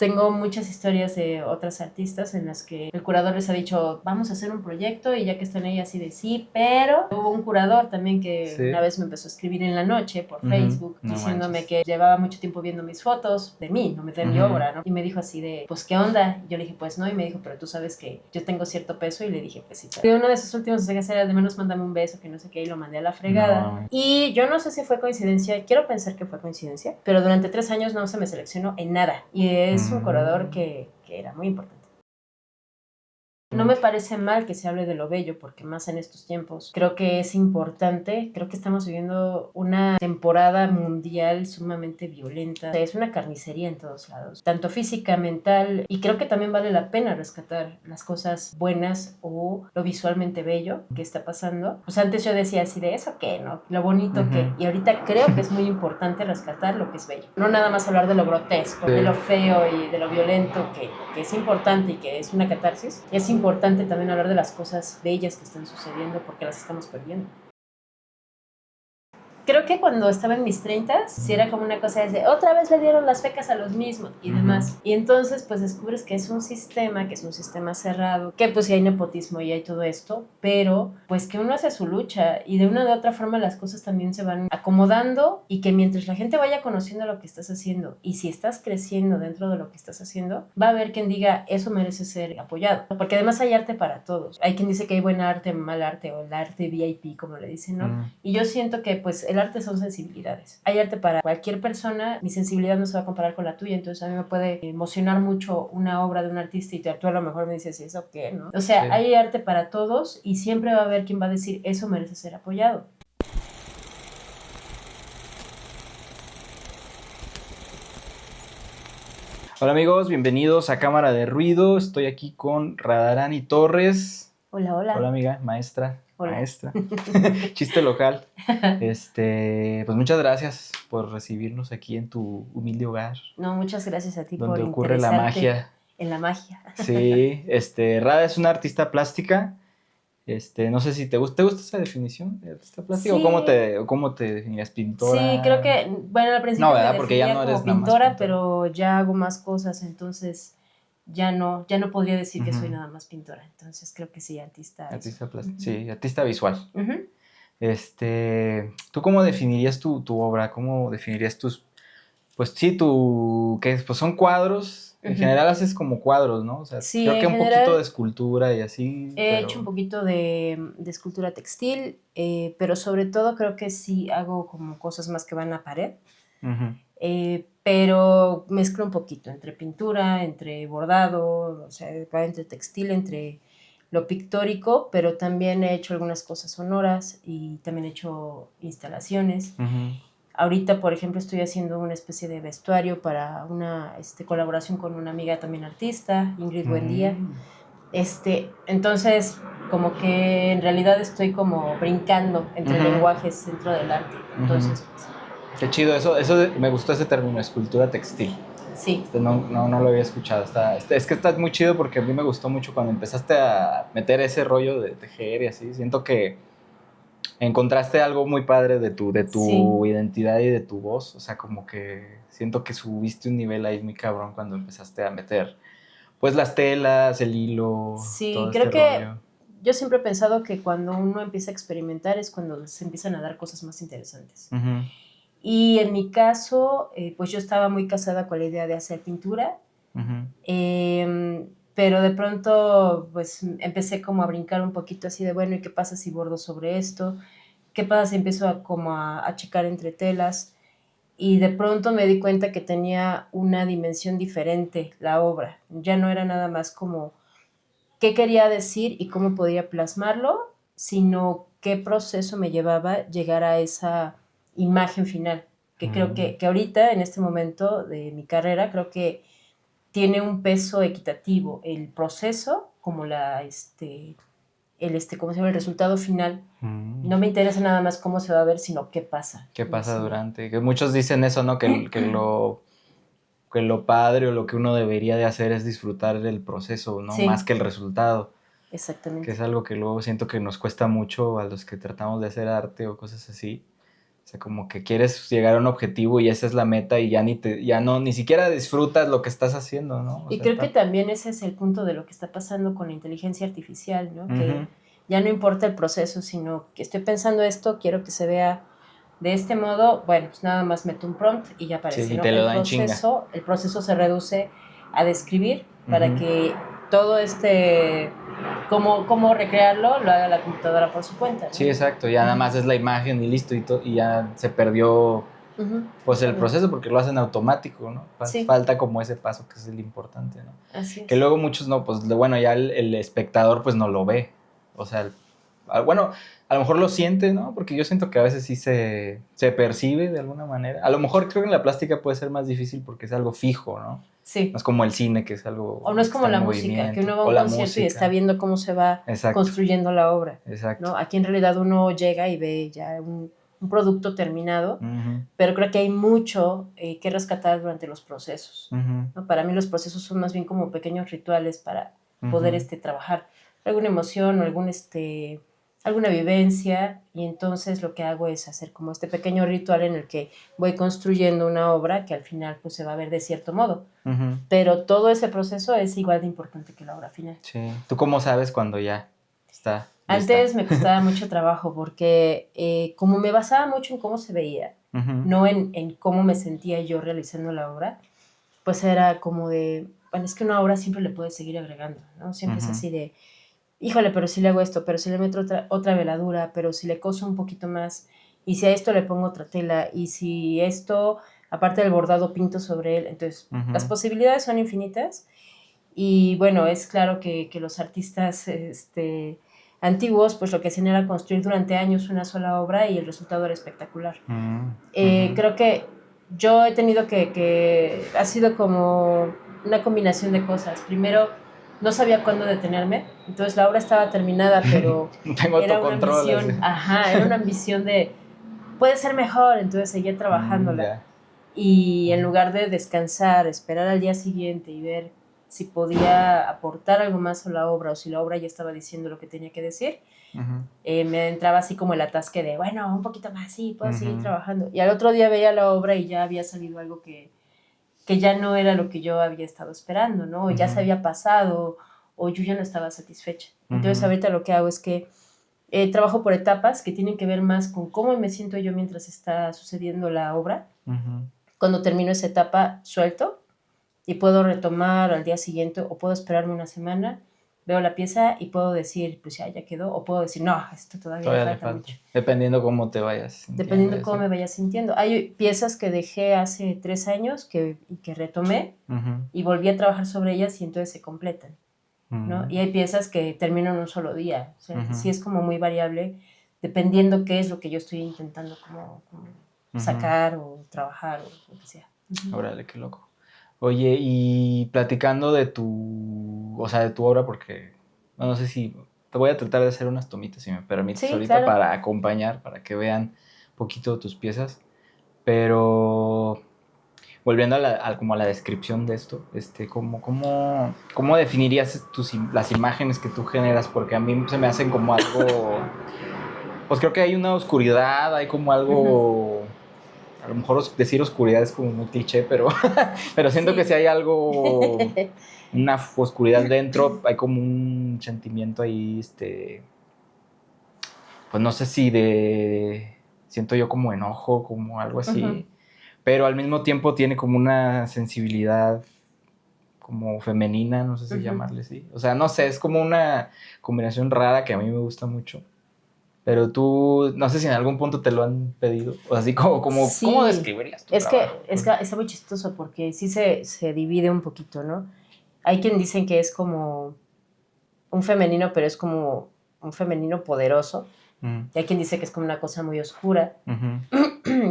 tengo muchas historias de otras artistas en las que el curador les ha dicho, vamos a hacer un proyecto, y ya que están ahí así de sí, pero hubo un curador también que una vez me empezó a escribir en la noche por Facebook, diciéndome que llevaba mucho tiempo viendo mis fotos de mí, no de mi obra, ¿no? Y me dijo así de, pues, ¿qué onda? Y yo le dije, pues no, y me dijo, pero tú sabes que yo tengo cierto peso, y le dije, pues sí. Y uno de esos últimos mensajes era de menos mándame un beso, que no sé qué, y lo mandé a la fregada. No. Y yo no sé si fue coincidencia, quiero pensar que fue coincidencia, pero durante 3 años no se me seleccionó en nada. Y es un curador que era muy importante. No me parece mal que se hable de lo bello, porque más en estos tiempos creo que es importante. Creo que estamos viviendo una temporada mundial sumamente violenta. O sea, es una carnicería en todos lados, tanto física, mental, y creo que también vale la pena rescatar las cosas buenas o lo visualmente bello que está pasando. Pues antes yo decía así de eso qué, ¿no? Lo bonito que, y ahorita creo que es muy importante rescatar lo que es bello. No nada más hablar de lo grotesco, de lo feo y de lo violento, que es importante y que es una catarsis. Es importante también hablar de las cosas bellas que están sucediendo, porque las estamos perdiendo. Creo que cuando estaba en mis 30, sí era como una cosa de otra vez le dieron las becas a los mismos y demás. Y entonces pues descubres que es un sistema cerrado, que pues sí hay nepotismo y hay todo esto, pero pues que uno hace su lucha, y de una u otra forma las cosas también se van acomodando, y que mientras la gente vaya conociendo lo que estás haciendo, y si estás creciendo dentro de lo que estás haciendo, va a haber quien diga eso merece ser apoyado, porque además hay arte para todos. Hay quien dice que hay buen arte, mal arte, o el arte VIP, como le dicen, ¿no? Y yo siento que pues el arte son sensibilidades. Hay arte para cualquier persona. Mi sensibilidad no se va a comparar con la tuya, entonces a mí me puede emocionar mucho una obra de un artista, y tú a lo mejor me dices, ¿y eso qué, no? O sea, sí, hay arte para todos, y siempre va a haber quien va a decir, eso merece ser apoyado. Hola amigos, bienvenidos a Cámara de Ruido. Estoy aquí con Radharani Torres. Hola, hola. Hola amiga, maestra. Hola. Maestra. Chiste local. Pues muchas gracias por recibirnos aquí en tu humilde hogar. No, muchas gracias a ti por donde ocurre la magia. En la magia. Sí, Rada es una artista plástica. No sé si te gusta esa definición de artista plástica, sí. o cómo te definirías, pintora. Sí, creo que, bueno, al principio no, ¿verdad? me Porque ya definía no eres como nada más pintora, pero ya hago más cosas, entonces ya no podría decir que soy nada más pintora. Entonces creo que sí, artista plástica. Sí, artista visual. ¿Tú cómo definirías tu obra? ¿Cómo definirías tus, pues sí, pues son cuadros? En general haces como cuadros, ¿no? O sea, sí, creo que un poquito de escultura y así. He hecho un poquito de escultura textil, pero sobre todo creo que sí hago como cosas más que van a pared. Pero mezclo un poquito entre pintura, entre bordado, o sea, va entre textil, entre lo pictórico, pero también he hecho algunas cosas sonoras, y también he hecho instalaciones. Ahorita, por ejemplo, estoy haciendo una especie de vestuario para una colaboración con una amiga también artista, Ingrid Buendía. Entonces, como que en realidad estoy como brincando entre lenguajes dentro del arte. Entonces, pues, qué chido, me gustó ese término, escultura textil. Sí. No lo había escuchado. Es que está muy chido, porque a mí me gustó mucho cuando empezaste a meter ese rollo de tejer y así. Siento que encontraste algo muy padre de tu sí. identidad y de tu voz. O sea, como que siento que subiste un nivel ahí muy cabrón cuando empezaste a meter pues las telas, el hilo, sí, todo creo este que rollo. Yo siempre he pensado que cuando uno empieza a experimentar es cuando se empiezan a dar cosas más interesantes. Y en mi caso, pues yo estaba muy casada con la idea de hacer pintura, pero de pronto pues empecé como a brincar un poquito así de, bueno, ¿y qué pasa si bordo sobre esto? ¿Qué pasa si empiezo a checar entre telas? Y de pronto me di cuenta que tenía una dimensión diferente la obra. Ya no era nada más como qué quería decir y cómo podía plasmarlo, sino qué proceso me llevaba a llegar a esa imagen final, que creo que ahorita, en este momento de mi carrera, creo que tiene un peso equitativo el proceso como ¿cómo se llama? El resultado final. No me interesa nada más cómo se va a ver, sino qué pasa. ¿Qué pasa durante? Que muchos dicen eso, ¿no? Que lo padre o lo que uno debería de hacer es disfrutar del proceso, ¿no? Sí. Más que el resultado. Exactamente. Que es algo que luego siento que nos cuesta mucho a los que tratamos de hacer arte o cosas así. O sea, como que quieres llegar a un objetivo y esa es la meta y ya ni siquiera disfrutas lo que estás haciendo, ¿no? Y creo que también ese es el punto de lo que está pasando con la inteligencia artificial, ¿no? Que ya no importa el proceso, sino que estoy pensando esto, quiero que se vea de este modo, bueno, pues nada más meto un prompt y ya aparece, sí, y ¿no? te lo dan chinga. El proceso se reduce a describir para que todo cómo recrearlo, lo haga la computadora por su cuenta, ¿no? Sí, exacto, ya nada más es la imagen y listo, y ya se perdió pues el proceso porque lo hacen automático, ¿no? Sí. Falta como ese paso que es el importante, ¿no? Así es. Que luego muchos no, pues bueno, ya el espectador pues no lo ve, o sea, bueno, a lo mejor lo siente, ¿no? Porque yo siento que a veces sí se percibe de alguna manera. A lo mejor creo que en la plástica puede ser más difícil porque es algo fijo, ¿no? Sí. No es como el cine, que es algo... O no es como la música, que uno va a un concierto y está viendo cómo se va construyendo la obra. Exacto. ¿no? Aquí en realidad uno llega y ve ya un producto terminado, pero creo que hay mucho que rescatar durante los procesos. ¿no? Para mí los procesos son más bien como pequeños rituales para poder trabajar alguna emoción o alguna vivencia, y entonces lo que hago es hacer como este pequeño ritual en el que voy construyendo una obra que al final pues se va a ver de cierto modo. Pero todo ese proceso es igual de importante que la obra final. Sí. ¿Tú cómo sabes cuando ya está lista? Antes me costaba mucho trabajo porque como me basaba mucho en cómo se veía, no en cómo me sentía yo realizando la obra, pues era como de, bueno, es que una obra siempre le puedes seguir agregando, ¿no? Siempre es así de, híjole, pero si le hago esto, pero si le meto otra veladura, pero si le coso un poquito más, y si a esto le pongo otra tela, y si esto, aparte del bordado, pinto sobre él. Entonces, las posibilidades son infinitas, y bueno, es claro que los artistas antiguos, pues lo que hacían era construir durante años una sola obra y el resultado era espectacular. Creo que yo he tenido ha sido como una combinación de cosas. Primero, no sabía cuándo detenerme, entonces la obra estaba terminada, pero era una ambición, era una ambición de, puede ser mejor, entonces seguía trabajándola. Y en lugar de descansar, esperar al día siguiente y ver si podía aportar algo más a la obra o si la obra ya estaba diciendo lo que tenía que decir, me entraba así como el atasque de, bueno, un poquito más, sí, puedo seguir trabajando. Y al otro día veía la obra y ya había salido algo que ya no era lo que yo había estado esperando, ¿no? O ya se había pasado, o yo ya no estaba satisfecha. Entonces ahorita lo que hago es que trabajo por etapas que tienen que ver más con cómo me siento yo mientras está sucediendo la obra. Cuando termino esa etapa, suelto y puedo retomar al día siguiente o puedo esperarme una semana, veo la pieza y puedo decir, pues ya quedó, o puedo decir, no, esto todavía le falta mucho. Dependiendo cómo te vayas sintiendo. Dependiendo cómo me vaya sintiendo. Hay piezas que dejé hace 3 años que retomé y volví a trabajar sobre ellas y entonces se completan, ¿no? Y hay piezas que termino en un solo día. O sea, sí es como muy variable dependiendo qué es lo que yo estoy intentando como sacar o trabajar o lo que sea. Órale, qué loco. Oye, y platicando de tu obra, porque no sé si te voy a tratar de hacer unas tomitas, si me permites, ahorita, claro, para acompañar, para que vean un poquito tus piezas. Pero volviendo como a la descripción de esto, ¿cómo definirías las imágenes que tú generas? Porque a mí se me hacen como algo, pues creo que hay una oscuridad, hay como algo... A lo mejor decir oscuridad es como muy cliché, pero siento que si hay algo, una oscuridad dentro, hay como un sentimiento ahí, pues no sé si siento yo como enojo, como algo así, pero al mismo tiempo tiene como una sensibilidad como femenina, no sé si llamarle así. O sea, no sé, es como una combinación rara que a mí me gusta mucho. Pero tú, no sé si en algún punto te lo han pedido, o así como sí. ¿Cómo describirías tu trabajo? Es que está muy chistoso porque sí se divide un poquito, ¿no? Hay quien dicen que es como un femenino, pero es como un femenino poderoso. Y hay quien dice que es como una cosa muy oscura.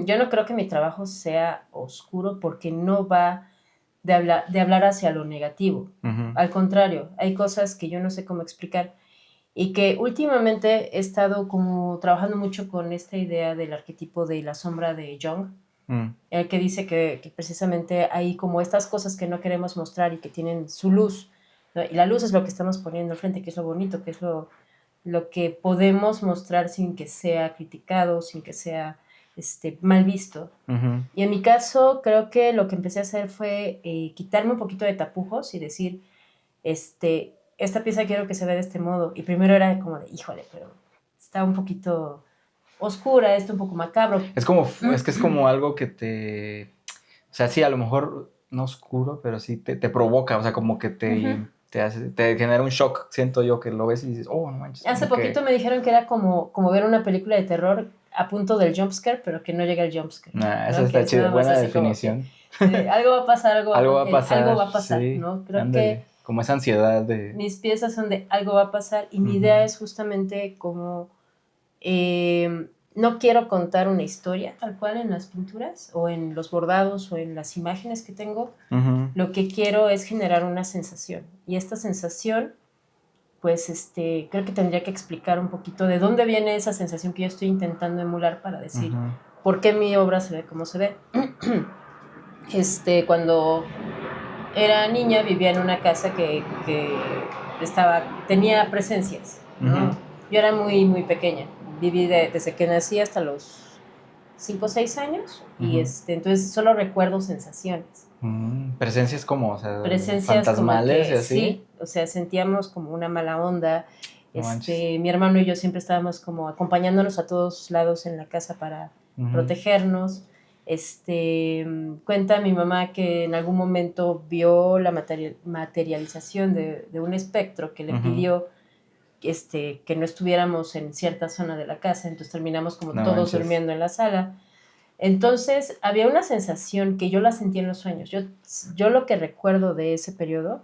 Yo no creo que mi trabajo sea oscuro porque no va de hablar hacia lo negativo. Al contrario, hay cosas que yo no sé cómo explicar. Y que últimamente he estado como trabajando mucho con esta idea del arquetipo de la sombra de Jung, el que dice que precisamente hay como estas cosas que no queremos mostrar y que tienen su luz, ¿no? Y la luz es lo que estamos poniendo al frente, que es lo bonito, que es lo que podemos mostrar sin que sea criticado, sin que sea mal visto. Uh-huh. Y en mi caso, creo que lo que empecé a hacer fue quitarme un poquito de tapujos y decir, esta pieza quiero que se vea de este modo. Y primero era como de, híjole, pero está un poquito oscura, está un poco macabro. Es que es como algo que te... O sea, sí, a lo mejor no oscuro, pero sí te provoca, o sea, como que te genera un shock, siento yo, que lo ves y dices, oh, no manches. Hace poquito me dijeron que era como ver una película de terror a punto del jumpscare, pero que no llega el jumpscare. Nah, ¿no? eso está chido, buena así definición. algo va a pasar, Algo va a pasar, algo va a pasar, sí, ¿no? Creo ándale. que Como esa ansiedad de... mis piezas son de algo va a pasar y mi idea es justamente como no quiero contar una historia tal cual en las pinturas o en los bordados o en las imágenes que tengo. Lo que quiero es generar una sensación y esta sensación pues creo que tendría que explicar un poquito de dónde viene esa sensación que yo estoy intentando emular para decir por qué mi obra se ve como se ve. Cuando era niña vivía en una casa que tenía presencias, ¿no? Yo era muy, muy pequeña, viví desde que nací hasta los 5 o 6 años y entonces solo recuerdo sensaciones. Presencias como, o sea, Presencias fantasmales como que, y así. sí, o sea, sentíamos como una mala onda. No Mi hermano y yo siempre estábamos como acompañándonos a todos lados en la casa para protegernos. Cuenta mi mamá que en algún momento vio la materialización de un espectro que le pidió que no estuviéramos en cierta zona de la casa, entonces terminamos como todos durmiendo en la sala. Entonces había una sensación que yo la sentí en los sueños. Yo lo que recuerdo de ese periodo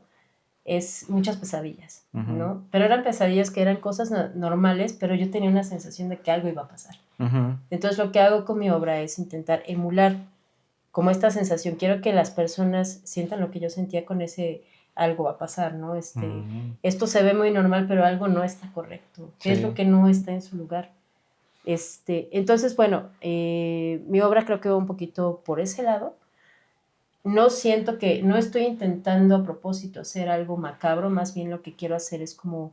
es muchas pesadillas, ¿no? Pero eran pesadillas que eran cosas normales, pero yo tenía una sensación de que algo iba a pasar. Entonces lo que hago con mi obra es intentar emular como esta sensación. Quiero que las personas sientan lo que yo sentía con ese algo va a pasar, ¿no? Esto se ve muy normal, pero algo no está correcto. ¿Qué es lo que no está en su lugar? Entonces, bueno, mi obra creo que va un poquito por ese lado. No siento que, no estoy intentando a propósito hacer algo macabro, más bien lo que quiero hacer es como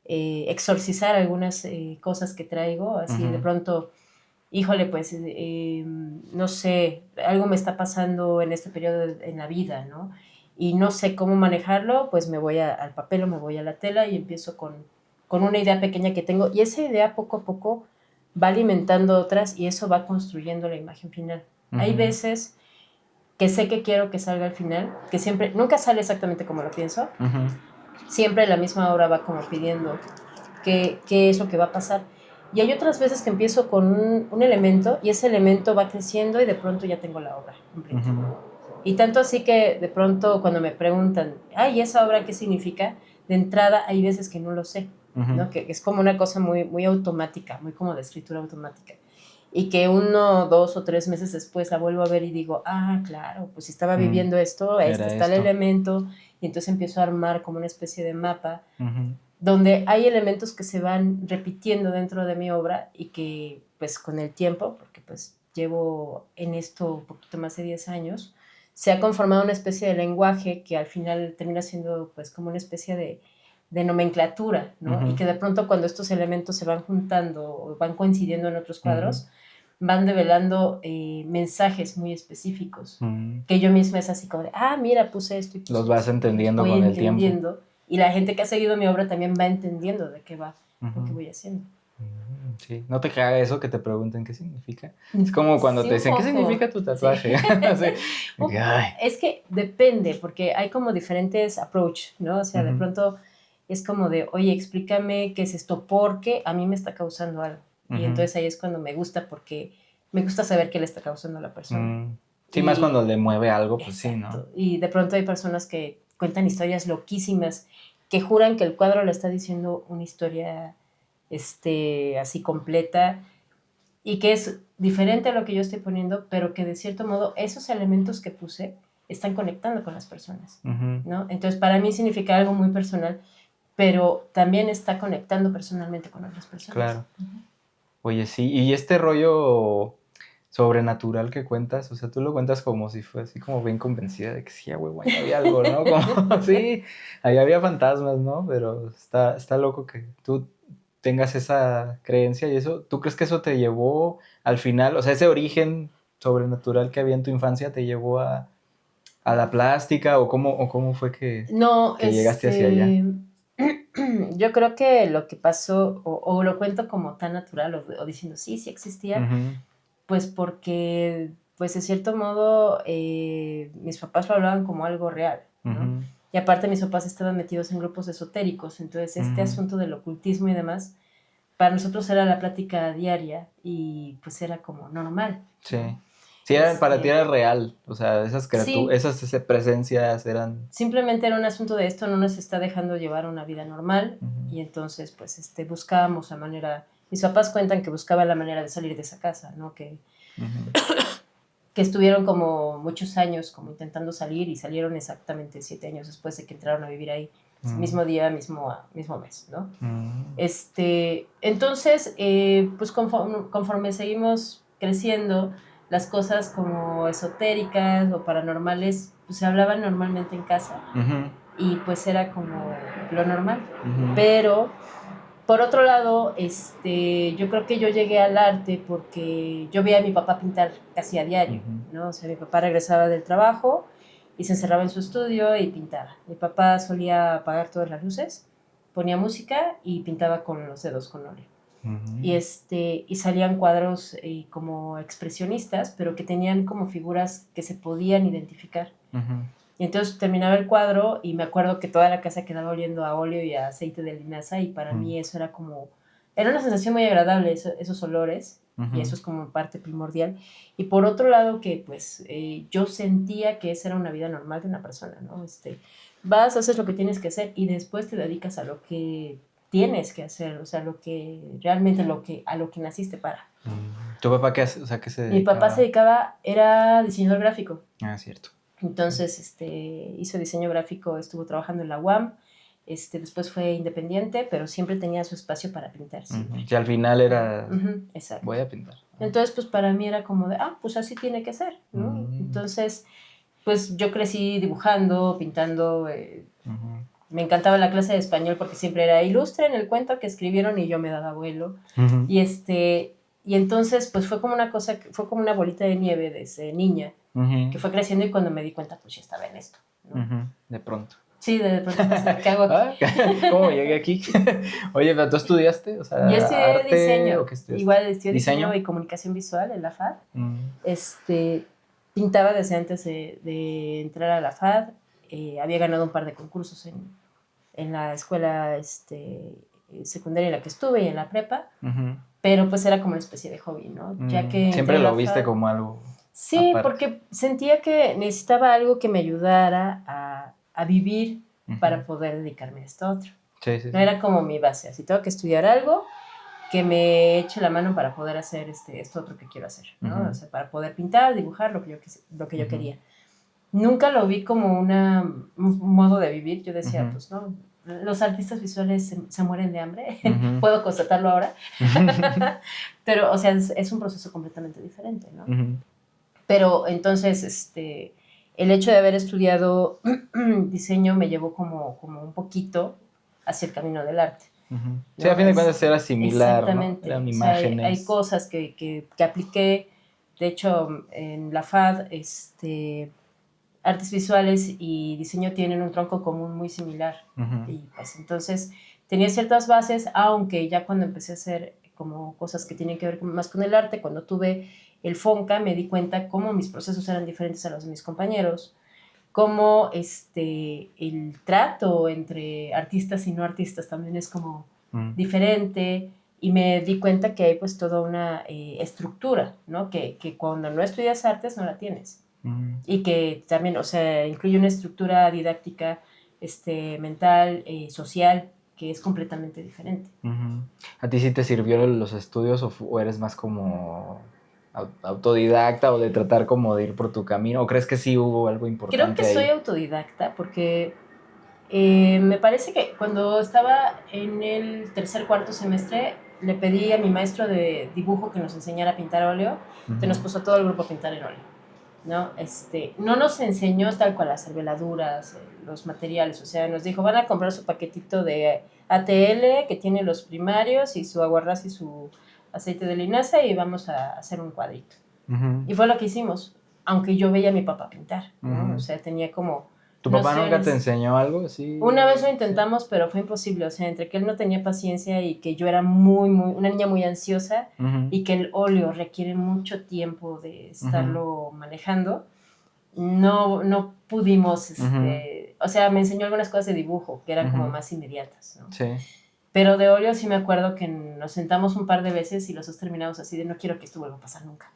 exorcizar algunas cosas que traigo, así de pronto, híjole, pues, no sé, algo me está pasando en este periodo en la vida, ¿no? Y no sé cómo manejarlo, pues me voy al papel o me voy a la tela y empiezo con una idea pequeña que tengo, y esa idea poco a poco va alimentando otras y eso va construyendo la imagen final. Hay veces que sé que quiero que salga al final, que siempre, nunca sale exactamente como lo pienso, siempre la misma obra va como pidiendo qué es lo que va a pasar. Y hay otras veces que empiezo con un elemento y ese elemento va creciendo y de pronto ya tengo la obra completa. Y tanto así que de pronto cuando me preguntan, ay, ¿esa obra qué significa? De entrada hay veces que no lo sé, ¿no? Que es como una cosa muy, muy automática, muy como de escritura automática. Y que 1, 2 o 3 meses después la vuelvo a ver y digo, ah, claro, pues si estaba viviendo esto, está el elemento, y entonces empiezo a armar como una especie de mapa, donde hay elementos que se van repitiendo dentro de mi obra y que pues con el tiempo, porque pues llevo en esto un poquito más de 10 años, se ha conformado una especie de lenguaje que al final termina siendo pues como una especie de nomenclatura, ¿no? Y que de pronto cuando estos elementos se van juntando o van coincidiendo en otros cuadros, van develando mensajes muy específicos, que yo misma es así como de, mira, puse esto y puse los vas entendiendo voy con entendiendo, el tiempo. Y la gente que ha seguido mi obra también va entendiendo de qué va lo que voy haciendo. Sí, no te caga eso que te pregunten qué significa. Es como cuando te dicen, ¿qué significa tu tatuaje? Sí. Es que depende, porque hay como diferentes approach, ¿no? O sea, de pronto es como de, oye, explícame qué es esto, porque a mí me está causando algo. Y entonces ahí es cuando me gusta, porque me gusta saber qué le está causando a la persona. Sí, más cuando le mueve algo, pues exacto. sí, ¿no? Y de pronto hay personas que cuentan historias loquísimas, que juran que el cuadro le está diciendo una historia así completa, y que es diferente a lo que yo estoy poniendo, pero que de cierto modo esos elementos que puse están conectando con las personas, ¿no? Entonces para mí significa algo muy personal, pero también está conectando personalmente con otras personas. Claro. Oye, sí, y este rollo sobrenatural que cuentas, o sea, tú lo cuentas como si fuera así como bien convencida de que sí, güey, ahí había algo, ¿no? Como, sí, ahí había fantasmas, ¿no? Pero está loco que tú tengas esa creencia y eso, ¿tú crees que eso te llevó al final, o sea, ese origen sobrenatural que había en tu infancia te llevó a la plástica o cómo fue que, No, que llegaste hacia allá? yo creo que lo que pasó, o lo cuento como tan natural, o diciendo sí existía, Uh-huh. pues porque, pues de cierto modo, mis papás lo hablaban como algo real, ¿no? Uh-huh. Y aparte mis papás estaban metidos en grupos esotéricos, entonces este asunto del ocultismo y demás, para nosotros era la plática diaria y pues era como normal. Sí. ¿No? Sí, para ti era real, o sea, esas Sí, esas presencias eran... simplemente era un asunto de esto no nos está dejando llevar una vida normal Uh-huh. y entonces pues buscábamos la manera, mis papás cuentan que buscaban la manera de salir de esa casa, ¿no? Uh-huh. Que estuvieron como muchos años como intentando salir y salieron exactamente 7 años después de que entraron a vivir ahí, mismo día, mismo mes, ¿no? Entonces, pues conforme seguimos creciendo, las cosas como esotéricas o paranormales, pues se hablaban normalmente en casa Uh-huh. y pues era como lo normal. Uh-huh. Pero por otro lado, yo creo que yo llegué al arte porque yo veía a mi papá pintar casi a diario, Uh-huh. ¿no? O sea, mi papá regresaba del trabajo y se encerraba en su estudio y pintaba. Mi papá solía apagar todas las luces, ponía música y pintaba con los dedos con óleo. Uh-huh. Y salían cuadros como expresionistas, pero que tenían como figuras que se podían identificar. Uh-huh. Y entonces terminaba el cuadro y me acuerdo que toda la casa quedaba oliendo a óleo y a aceite de linaza y para mí eso era como... Era una sensación muy agradable, esos olores, y eso es como parte primordial. Y por otro lado que pues yo sentía que esa era una vida normal de una persona, ¿no? Vas, haces lo que tienes que hacer y después te dedicas a lo que tienes que hacer, o sea, lo que realmente a lo que naciste para. ¿Tu papá qué hace? O sea, ¿qué se Mi dedicaba? papá se dedicaba, era diseñador gráfico. Ah, cierto. Entonces, hizo diseño gráfico, estuvo trabajando en la UAM, después fue independiente, pero siempre tenía su espacio para pintar. Uh-huh. Y al final era, exacto. voy a pintar. Entonces, pues para mí era como de, pues así tiene que ser, ¿no? Entonces, pues yo crecí dibujando, pintando, me encantaba la clase de español porque siempre era ilustren el cuento que escribieron y yo me daba vuelo. Uh-huh. Y entonces, pues fue como una cosa, fue como una bolita de nieve desde niña, que fue creciendo y cuando me di cuenta, pues ya estaba en esto, ¿no? De pronto. Sí, de pronto, ¿qué hago aquí? ¿Cómo llegué aquí? Oye, ¿pero tú estudiaste? O sea, yo estudié arte, diseño, ¿o qué estudiaste? igual estudié diseño y comunicación visual en la FAD. Pintaba desde antes de entrar a la FAD, había ganado un par de concursos en la escuela secundaria en la que estuve y en la prepa, pero pues era como una especie de hobby, ¿no? Ya que siempre lo viste como algo. Sí, aparte. porque sentía que necesitaba algo que me ayudara a vivir para poder dedicarme a esto otro. Sí, sí, no era como mi base, así tengo que estudiar algo que me eche la mano para poder hacer esto otro que quiero hacer, ¿no? O sea, para poder pintar, dibujar lo que yo quería. Nunca lo vi como un modo de vivir. Yo decía, pues no, los artistas visuales se mueren de hambre. Puedo constatarlo ahora. Pero, o sea, es un proceso completamente diferente, ¿no? Pero entonces, el hecho de haber estudiado diseño me llevó como un poquito hacia el camino del arte. Sí, a fin de cuentas era similar, exactamente, ¿no? Eran imágenes. O sea, hay cosas que apliqué. De hecho, en la FAD, artes visuales y diseño tienen un tronco común muy similar. Y pues entonces tenía ciertas bases, aunque ya cuando empecé a hacer como cosas que tienen que ver más con el arte, cuando tuve el FONCA me di cuenta cómo mis procesos eran diferentes a los de mis compañeros, cómo el trato entre artistas y no artistas también es como diferente, y me di cuenta que hay pues toda una estructura, ¿no? Que cuando no estudias artes no la tienes. Y que también, o sea, incluye una estructura didáctica, mental, social, que es completamente diferente. ¿A ti sí te sirvió los estudios o eres más como autodidacta o de tratar como de ir por tu camino? ¿O crees que sí hubo algo importante ahí? Creo que soy autodidacta porque me parece que cuando estaba en el cuarto semestre le pedí a mi maestro de dibujo que nos enseñara a pintar óleo, que nos puso a todo el grupo a pintar en óleo. ¿no? No nos enseñó tal cual a hacer veladuras, los materiales, o sea, nos dijo, van a comprar su paquetito de ATL que tiene los primarios y su aguarrás y su aceite de linaza y vamos a hacer un cuadrito. Uh-huh. Y fue lo que hicimos, aunque yo veía a mi papá pintar, ¿no? Uh-huh. O sea, tenía como ¿Tu papá nociones. nunca te enseñó algo así? Una vez lo intentamos, pero fue imposible, o sea, entre que él no tenía paciencia y que yo era una niña muy ansiosa uh-huh. y que el óleo requiere mucho tiempo de estarlo manejando, no pudimos, o sea, me enseñó algunas cosas de dibujo que eran como más inmediatas, ¿no? Sí. Pero de óleo sí me acuerdo que nos sentamos un par de veces y los dos terminamos así de no quiero que esto vuelva a pasar nunca.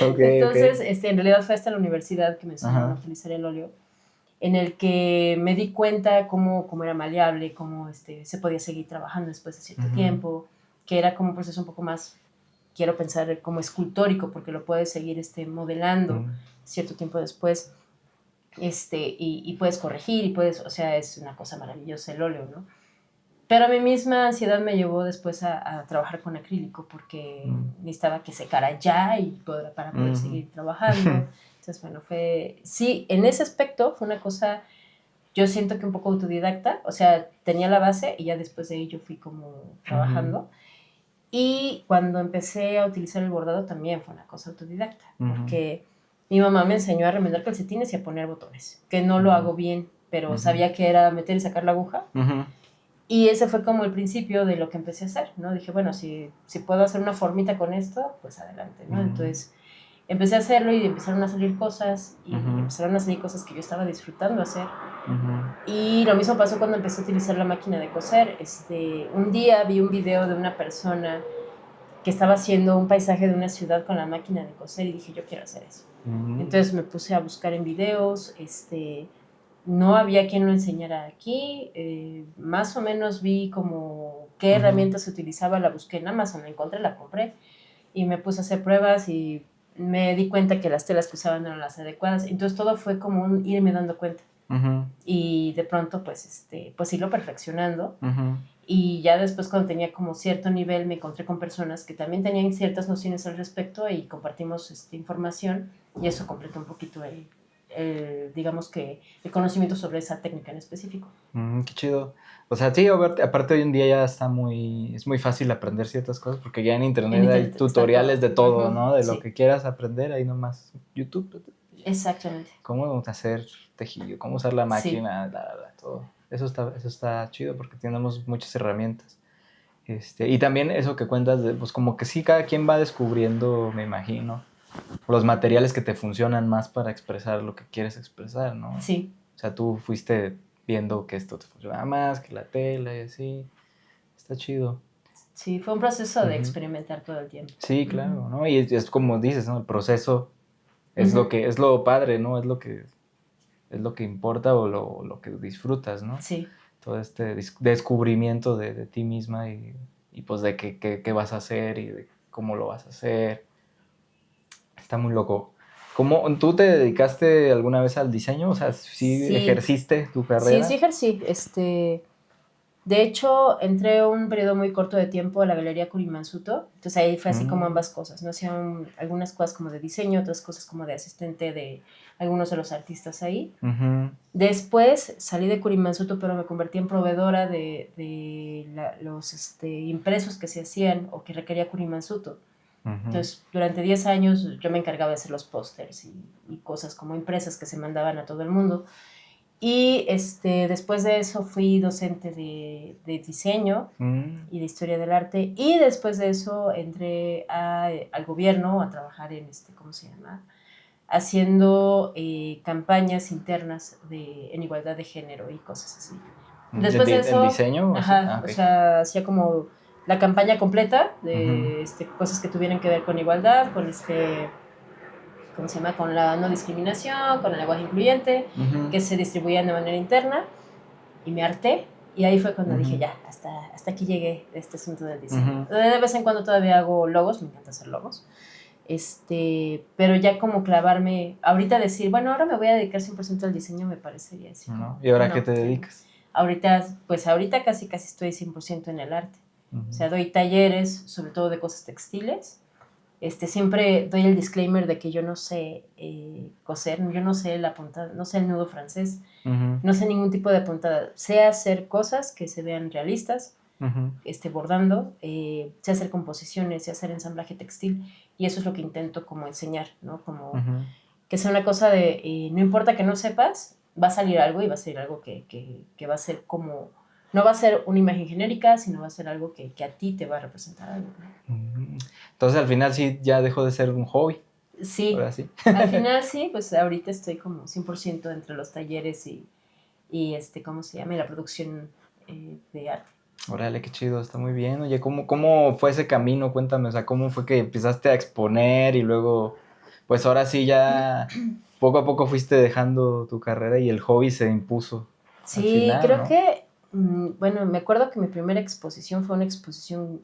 Entonces, en realidad fue hasta la universidad que me enseñaron a utilizar el óleo, en el que me di cuenta cómo era maleable, cómo se podía seguir trabajando después de cierto tiempo, que era como un proceso un poco más, quiero pensar, como escultórico, porque lo puedes seguir modelando cierto tiempo después, y puedes corregir, y puedes, o sea, es una cosa maravillosa el óleo, ¿no? Pero mi misma ansiedad me llevó después a trabajar con acrílico, porque necesitaba que secara ya y para poder seguir trabajando. Entonces, bueno, sí, en ese aspecto fue una cosa, yo siento que un poco autodidacta, o sea, tenía la base y ya después de ello fui como trabajando. Y cuando empecé a utilizar el bordado también fue una cosa autodidacta, porque mi mamá me enseñó a remendar calcetines y a poner botones, que no lo hago bien, pero sabía que era meter y sacar la aguja. Y ese fue como el principio de lo que empecé a hacer, ¿no? Dije, bueno, si puedo hacer una formita con esto, pues adelante, ¿no? Entonces empecé a hacerlo y empezaron a salir cosas, y empezaron a salir cosas que yo estaba disfrutando hacer. Y lo mismo pasó cuando empecé a utilizar la máquina de coser. Un día vi un video de una persona que estaba haciendo un paisaje de una ciudad con la máquina de coser y dije, yo quiero hacer eso. Entonces me puse a buscar en videos, no había quien lo enseñara aquí, más o menos vi como qué herramientas se utilizaba, la busqué en Amazon, la encontré, la compré y me puse a hacer pruebas y me di cuenta que las telas que usaban eran las adecuadas, entonces todo fue como irme dando cuenta y de pronto pues irlo perfeccionando. Y ya después cuando tenía como cierto nivel me encontré con personas que también tenían ciertas nociones al respecto y compartimos información y eso completó un poquito digamos que el conocimiento sobre esa técnica en específico. Qué chido. O sea, sí, aparte hoy en día ya es muy fácil aprender ciertas cosas porque ya en internet hay tutoriales de todo, ¿no? De lo que quieras aprender, ahí nomás YouTube. Exactamente. Cómo hacer tejido, cómo usar la máquina, todo. Eso está chido porque tenemos muchas herramientas. Y también eso que cuentas, pues como que sí, cada quien va descubriendo, me imagino, los materiales que te funcionan más para expresar lo que quieres expresar, ¿no? Sí. O sea, tú fuiste viendo que esto te funciona más, que la tela y así. Está chido. Sí, fue un proceso de experimentar todo el tiempo. Sí, claro, ¿no? Y es como dices, ¿no? El proceso es es lo padre, ¿no? Es lo que importa o lo que disfrutas, ¿no? Sí. Todo este descubrimiento de ti misma y pues de qué vas a hacer y de cómo lo vas a hacer. Está muy loco. ¿Tú te dedicaste alguna vez al diseño? O sea, ¿sí ejerciste tu carrera? Sí ejercí. De hecho, entré un periodo muy corto de tiempo a la Galería Kurimansuto, entonces ahí fue así como ambas cosas, ¿no? Hacían algunas cosas como de diseño, otras cosas como de asistente de algunos de los artistas ahí. Después salí de Kurimansuto, pero me convertí en proveedora de los impresos que se hacían o que requería Kurimansuto. Entonces, durante 10 años yo me encargaba de hacer los pósters y cosas como impresas que se mandaban a todo el mundo. Y después de eso fui docente de diseño y de historia del arte. Y después de eso entré al gobierno a trabajar en, ¿cómo se llama? Haciendo campañas internas en igualdad de género y cosas así. Después de eso... ¿En diseño? Ajá, okay. O sea, hacía como la campaña completa de cosas que tuvieran que ver con igualdad, con ¿cómo se llama? Con la no discriminación, con el lenguaje incluyente, que se distribuían de manera interna, y me harté, y ahí fue cuando dije, ya, hasta aquí llegué de este asunto del diseño. De vez en cuando todavía hago logos, me encanta hacer logos, pero ya como clavarme, ahorita decir, bueno, ahora me voy a dedicar 100% al diseño, me parecería así. No. ¿Y ahora qué te dedicas? Ahorita casi estoy 100% en el arte. O sea, doy talleres, sobre todo de cosas textiles, Siempre doy el disclaimer de que yo no sé coser, yo no sé la puntada, no sé el nudo francés, no sé ningún tipo de puntada. Sé hacer cosas que se vean realistas, bordando, sé hacer composiciones, sé hacer ensamblaje textil, y eso es lo que intento como enseñar, ¿no? Como que sea una cosa de, no importa que no sepas, va a salir algo y va a salir algo que va a ser como, no va a ser una imagen genérica, sino va a ser algo que a ti te va a representar algo, ¿no? Entonces al final sí ya dejó de ser un hobby. Sí, ahora sí. Al final sí, pues ahorita estoy como 100% entre los talleres y ¿cómo se llama? Y la producción de arte. Órale, qué chido, está muy bien. Oye, ¿cómo fue ese camino? Cuéntame, o sea, ¿cómo fue que empezaste a exponer y luego, pues ahora sí ya poco a poco fuiste dejando tu carrera y el hobby se impuso al Sí, final, creo ¿no? que, bueno, me acuerdo que mi primera exposición fue una exposición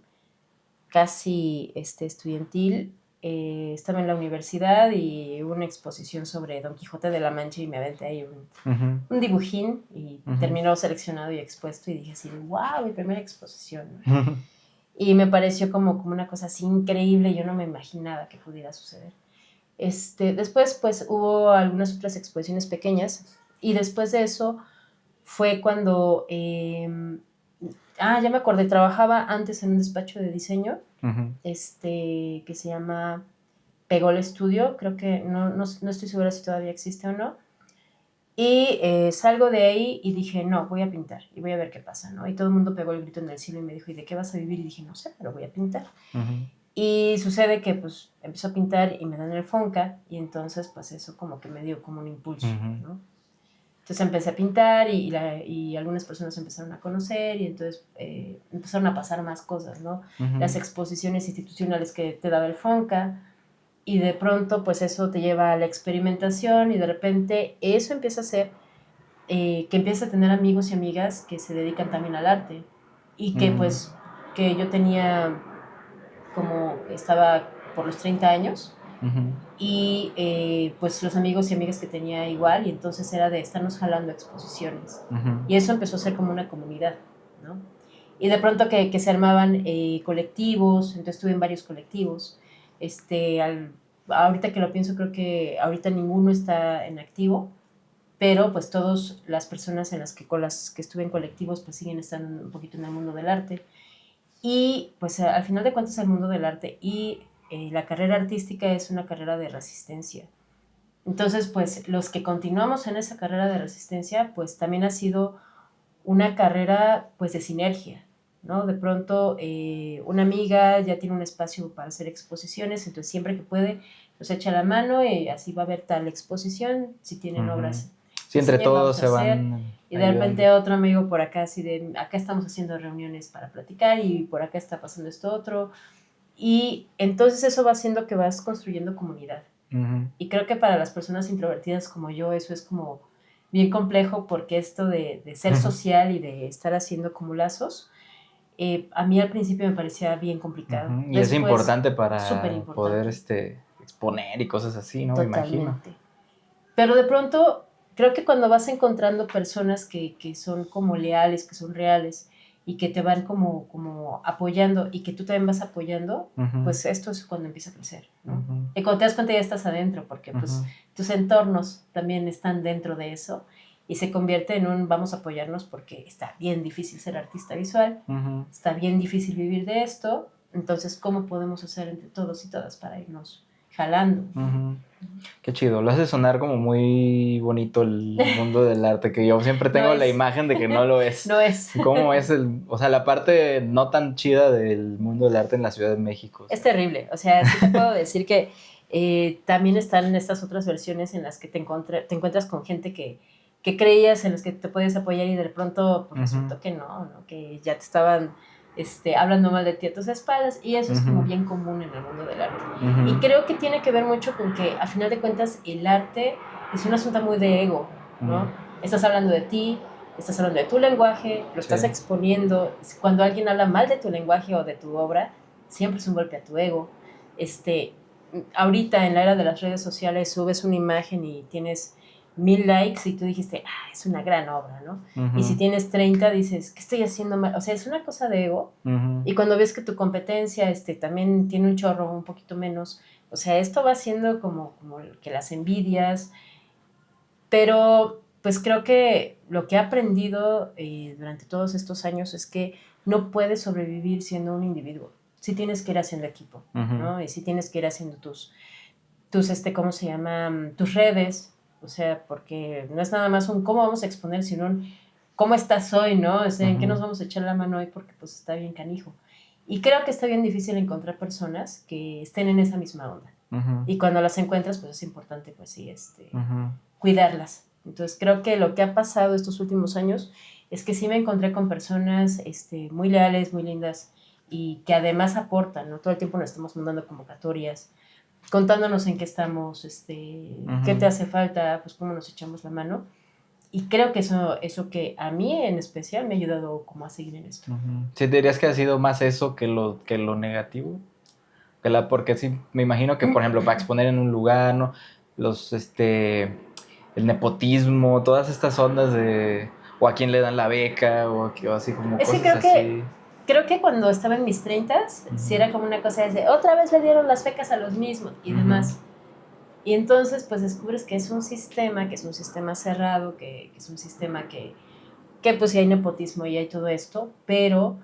casi estudiantil. Estaba en la universidad y hubo una exposición sobre Don Quijote de la Mancha y me aventé ahí un dibujín y terminó seleccionado y expuesto y dije así, wow, mi primera exposición, ¿no? Y me pareció como una cosa así increíble, yo no me imaginaba que pudiera suceder. Después pues hubo algunas otras exposiciones pequeñas y después de eso fue cuando, ya me acordé, trabajaba antes en un despacho de diseño, que se llama Pegol Studio, creo que no estoy segura si todavía existe o no. Y salgo de ahí y dije, no, voy a pintar y voy a ver qué pasa, ¿no? Y todo el mundo pegó el grito en el cielo y me dijo, ¿y de qué vas a vivir? Y dije, no sé, pero voy a pintar. Y sucede que pues empiezo a pintar y me dan el Fonca y entonces pues eso como que me dio como un impulso, ¿no? Entonces empecé a pintar y algunas personas empezaron a conocer y entonces empezaron a pasar más cosas, ¿no? Las exposiciones institucionales que te daba el Fonca y de pronto pues eso te lleva a la experimentación y de repente eso empieza a ser que empiezas a tener amigos y amigas que se dedican también al arte y que pues que yo tenía estaba por los 30 años y pues los amigos y amigas que tenía igual y entonces era de estarnos jalando exposiciones y eso empezó a ser como una comunidad, ¿no? Y de pronto que se armaban colectivos, entonces estuve en varios colectivos, ahorita que lo pienso creo que ahorita ninguno está en activo, pero pues todas las personas con las que estuve en colectivos pues siguen estando un poquito en el mundo del arte y pues al final de cuentas el mundo del arte y la carrera artística es una carrera de resistencia. Entonces pues los que continuamos en esa carrera de resistencia pues también ha sido una carrera pues de sinergia, ¿no? De pronto una amiga ya tiene un espacio para hacer exposiciones, entonces siempre que puede nos echa la mano y así va a haber tal exposición, si tienen obras. Sí, entre todos vamos a se hacer, van y de repente otro amigo por acá, así de, acá estamos haciendo reuniones para platicar y por acá está pasando esto otro. Y entonces eso va haciendo que vas construyendo comunidad. Y creo que para las personas introvertidas como yo eso es como bien complejo porque esto de ser social y de estar haciendo como lazos, a mí al principio me parecía bien complicado. Y Después, es importante para superimportante. poder exponer y cosas así, ¿no? Totalmente. Me imagino. Pero de pronto creo que cuando vas encontrando personas que son como leales, que son reales y que te van como apoyando y que tú también vas apoyando, pues esto es cuando empieza a crecer, ¿no? Y cuando te das cuenta ya estás adentro, porque pues tus entornos también están dentro de eso y se convierte en un vamos a apoyarnos porque está bien difícil ser artista visual, está bien difícil vivir de esto, entonces ¿cómo podemos hacer entre todos y todas para irnos jalando? Qué chido, lo hace sonar como muy bonito el mundo del arte, que yo siempre tengo la imagen de que no lo es. No es. ¿Cómo es o sea, la parte no tan chida del mundo del arte en la Ciudad de México? O sea. Es terrible, o sea, sí te puedo decir que también están estas otras versiones en las que te encuentras con gente que creías, en las que te podías apoyar y de pronto pues, resultó que no, que ya te estaban hablando mal de ti a tus espaldas y eso es como bien común en el mundo del arte. Y creo que tiene que ver mucho con que a final de cuentas el arte es un asunto muy de ego, ¿no? Estás hablando de ti, estás hablando de tu lenguaje, lo estás exponiendo. Cuando alguien habla mal de tu lenguaje o de tu obra, siempre es un golpe a tu ego. Ahorita en la era de las redes sociales subes una imagen y tienes 1000 likes y tú dijiste, es una gran obra, ¿no? Uh-huh. Y si tienes 30, dices, ¿qué estoy haciendo mal? O sea, es una cosa de ego. Uh-huh. Y cuando ves que tu competencia también tiene un chorro, un poquito menos, o sea, esto va siendo como que las envidias, pero pues creo que lo que he aprendido durante todos estos años es que no puedes sobrevivir siendo un individuo. Sí tienes que ir haciendo equipo, uh-huh. ¿no? Y sí tienes que ir haciendo tus ¿cómo se llama? Tus redes, o sea, porque no es nada más un cómo vamos a exponer, sino un cómo estás hoy, ¿no? O sea, ¿en qué nos vamos a echar la mano hoy? Porque pues está bien canijo. Y creo que está bien difícil encontrar personas que estén en esa misma onda. Uh-huh. Y cuando las encuentras, pues es importante, pues sí, uh-huh. cuidarlas. Entonces, creo que lo que ha pasado estos últimos años es que sí me encontré con personas muy leales, muy lindas, y que además aportan, ¿no? Todo el tiempo nos estamos mandando convocatorias, contándonos en qué estamos, uh-huh. qué te hace falta, pues cómo nos echamos la mano. Y creo que eso que a mí en especial me ha ayudado como a seguir en esto. Uh-huh. ¿Sí dirías que ha sido más eso que lo negativo? Porque sí, me imagino que, por ejemplo, para exponer en un lugar, ¿no? El nepotismo, todas estas ondas de... O a quién le dan la beca, o así como es cosas que así. Creo que cuando estaba en mis 30s, uh-huh. sí era como una cosa de, otra vez le dieron las becas a los mismos y uh-huh. demás. Y entonces, pues descubres que es un sistema cerrado, que es un sistema que pues sí hay nepotismo y hay todo esto, pero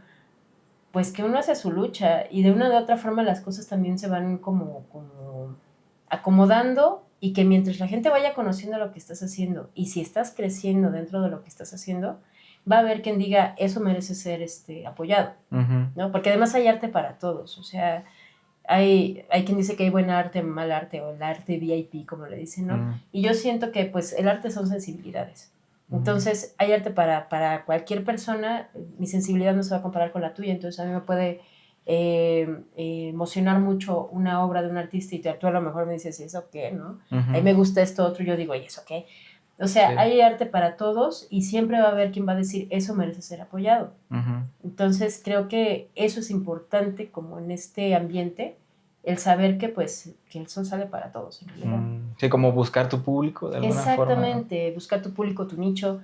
pues que uno hace su lucha y de una u otra forma las cosas también se van como acomodando, y que mientras la gente vaya conociendo lo que estás haciendo y si estás creciendo dentro de lo que estás haciendo, va a haber quien diga, eso merece ser apoyado, uh-huh. ¿no? Porque además hay arte para todos, o sea, hay quien dice que hay buen arte, mal arte, o el arte VIP, como le dicen, ¿no? Uh-huh. Y yo siento que pues el arte son sensibilidades. Entonces, hay arte para cualquier persona. Mi sensibilidad no se va a comparar con la tuya, entonces a mí me puede emocionar mucho una obra de un artista y tú a lo mejor me dices, ¿y eso qué, no? Uh-huh. A mí me gusta esto otro, yo digo, ¿y eso qué? O sea, sí. Hay arte para todos y siempre va a haber quien va a decir, eso merece ser apoyado. Uh-huh. Entonces, creo que eso es importante como en este ambiente, el saber que pues que el sol sale para todos en realidad. Sí, como buscar tu público de alguna forma. Exactamente, ¿no? Buscar tu público, tu nicho,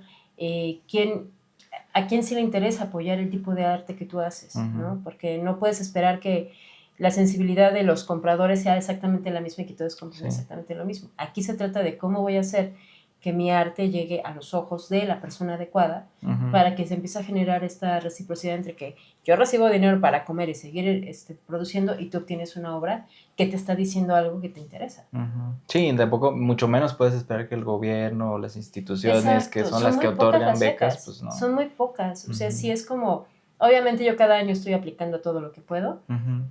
a quién sí le interesa apoyar el tipo de arte que tú haces, uh-huh. ¿no? Porque no puedes esperar que la sensibilidad de los compradores sea exactamente la misma y que todos compren exactamente lo mismo. Aquí se trata de cómo voy a hacer que mi arte llegue a los ojos de la persona adecuada, uh-huh. para que se empiece a generar esta reciprocidad entre que yo recibo dinero para comer y seguir produciendo y tú obtienes una obra que te está diciendo algo que te interesa. Uh-huh. Sí, tampoco, mucho menos puedes esperar que el gobierno o las instituciones, exacto, que son las que otorgan becas, pues no. Son muy pocas, o sea, sí es como, obviamente yo cada año estoy aplicando todo lo que puedo, uh-huh.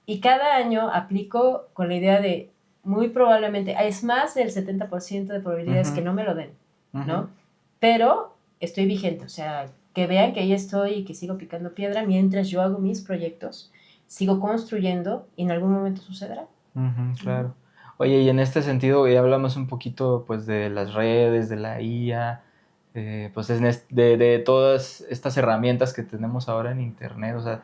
y cada año aplico con la idea de, muy probablemente, es más del 70% de probabilidades uh-huh. que no me lo den, uh-huh. ¿no? Pero estoy vigente, o sea, que vean que ahí estoy y que sigo picando piedra mientras yo hago mis proyectos, sigo construyendo y en algún momento sucederá. Uh-huh, claro. Uh-huh. Oye, y en este sentido ya hablamos un poquito pues de las redes, de la IA, pues de todas estas herramientas que tenemos ahora en internet, o sea,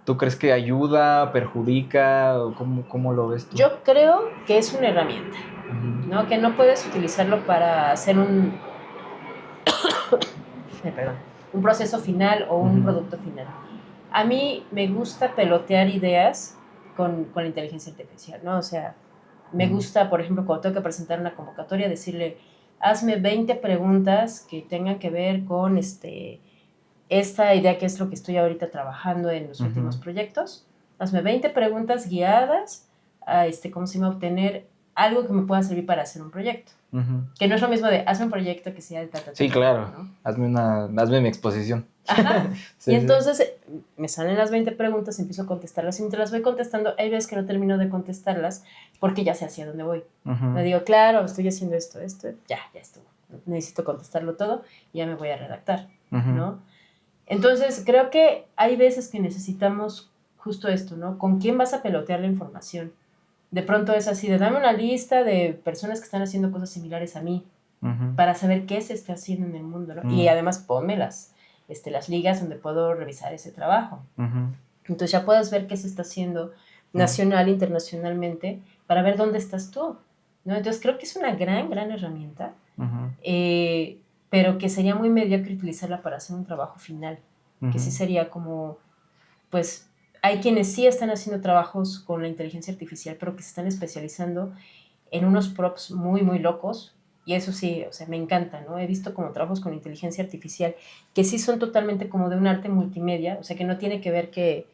¿tú crees que ayuda, perjudica? O ¿cómo lo ves tú? Yo creo que es una herramienta, uh-huh. ¿no? Que no puedes utilizarlo para hacer un proceso final o un uh-huh. producto final. A mí me gusta pelotear ideas con la inteligencia artificial, ¿no? O sea, me uh-huh. gusta, por ejemplo, cuando tengo que presentar una convocatoria, decirle, hazme 20 preguntas que tengan que ver con esta idea que es lo que estoy ahorita trabajando en los uh-huh. últimos proyectos. Hazme 20 preguntas guiadas a obtener algo que me pueda servir para hacer un proyecto. Uh-huh. Que no es lo mismo de hazme un proyecto que sea de tal. Sí, claro, ¿no? Hazme mi exposición. Ajá. Sí, y entonces me salen las 20 preguntas, empiezo a contestarlas y mientras las voy contestando, hay veces que no termino de contestarlas porque ya sé hacia dónde voy. Uh-huh. Me digo, claro, estoy haciendo esto, ya estuvo. Necesito contestarlo todo y ya me voy a redactar, uh-huh. ¿no? Entonces, creo que hay veces que necesitamos justo esto, ¿no? ¿Con quién vas a pelotear la información? De pronto es así, dame una lista de personas que están haciendo cosas similares a mí, uh-huh. para saber qué se está haciendo en el mundo, ¿no? Uh-huh. Y además ponme las ligas donde puedo revisar ese trabajo. Uh-huh. Entonces ya puedes ver qué se está haciendo nacional, internacionalmente, para ver dónde estás tú, ¿no? Entonces creo que es una gran, gran herramienta, pero que sería muy mediocre utilizarla para hacer un trabajo final, que sí sería como, pues, hay quienes sí están haciendo trabajos con la inteligencia artificial, pero que se están especializando en unos props muy, muy locos, y eso sí, o sea, me encanta, ¿no? He visto como trabajos con inteligencia artificial que sí son totalmente como de un arte multimedia, o sea, que no tiene que ver que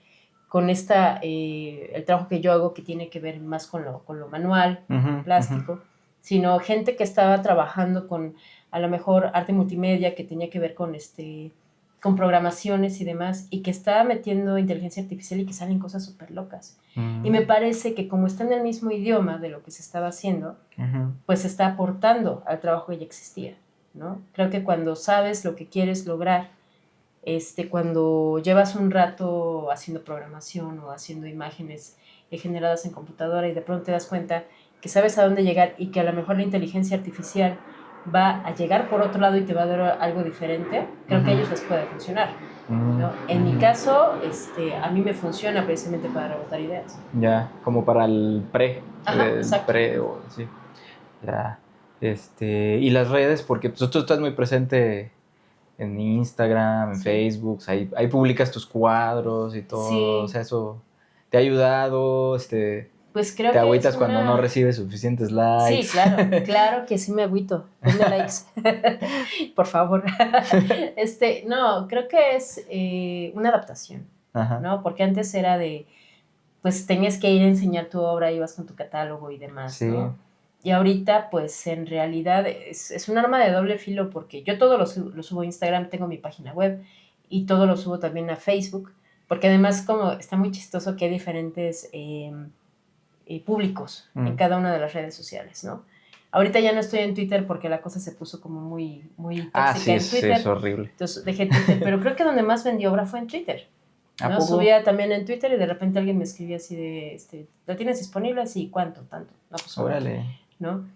con el trabajo que yo hago, que tiene que ver más con lo manual, plástico, sino gente que estaba trabajando con a lo mejor arte multimedia, que tenía que ver con programaciones y demás, y que estaba metiendo inteligencia artificial y que salen cosas súper locas. Y me parece que como está en el mismo idioma de lo que se estaba haciendo, pues está aportando al trabajo que ya existía, ¿no? Creo que cuando sabes lo que quieres lograr, cuando llevas un rato haciendo programación o haciendo imágenes generadas en computadora y de pronto te das cuenta que sabes a dónde llegar y que a lo mejor la inteligencia artificial va a llegar por otro lado y te va a dar algo diferente, creo que a ellos les puede funcionar, ¿no? En mi caso, a mí me funciona precisamente para rebotar ideas. Ya, como para el Exacto. pre o sí. Ya. Y las redes, porque pues, tú estás muy presente en Instagram, en Facebook, ahí publicas tus cuadros y todo, Sí. o sea, eso te ha ayudado, pues creo te que agüitas es cuando no recibes suficientes likes. Sí, claro que sí me agüito. Denme likes, por favor. No, creo que es una adaptación, ¿no? Porque antes era pues tenías que ir a enseñar tu obra, ibas con tu catálogo y demás, sí. ¿no? Y ahorita, pues en realidad es un arma de doble filo porque yo todo lo subo a Instagram, tengo mi página web y todo lo subo también a Facebook, porque además como está muy chistoso que hay diferentes públicos en cada una de las redes sociales, ¿no? Ahorita ya no estoy en Twitter porque la cosa se puso como muy, muy tóxica en Twitter. Sí, es horrible. Entonces dejé Twitter, pero creo que donde más vendí obra fue en Twitter, ¿no? Subía también en Twitter y de repente alguien me escribía así de, ¿la tienes disponible? Sí, ¿cuánto? Tanto. No, pues órale. ¿no?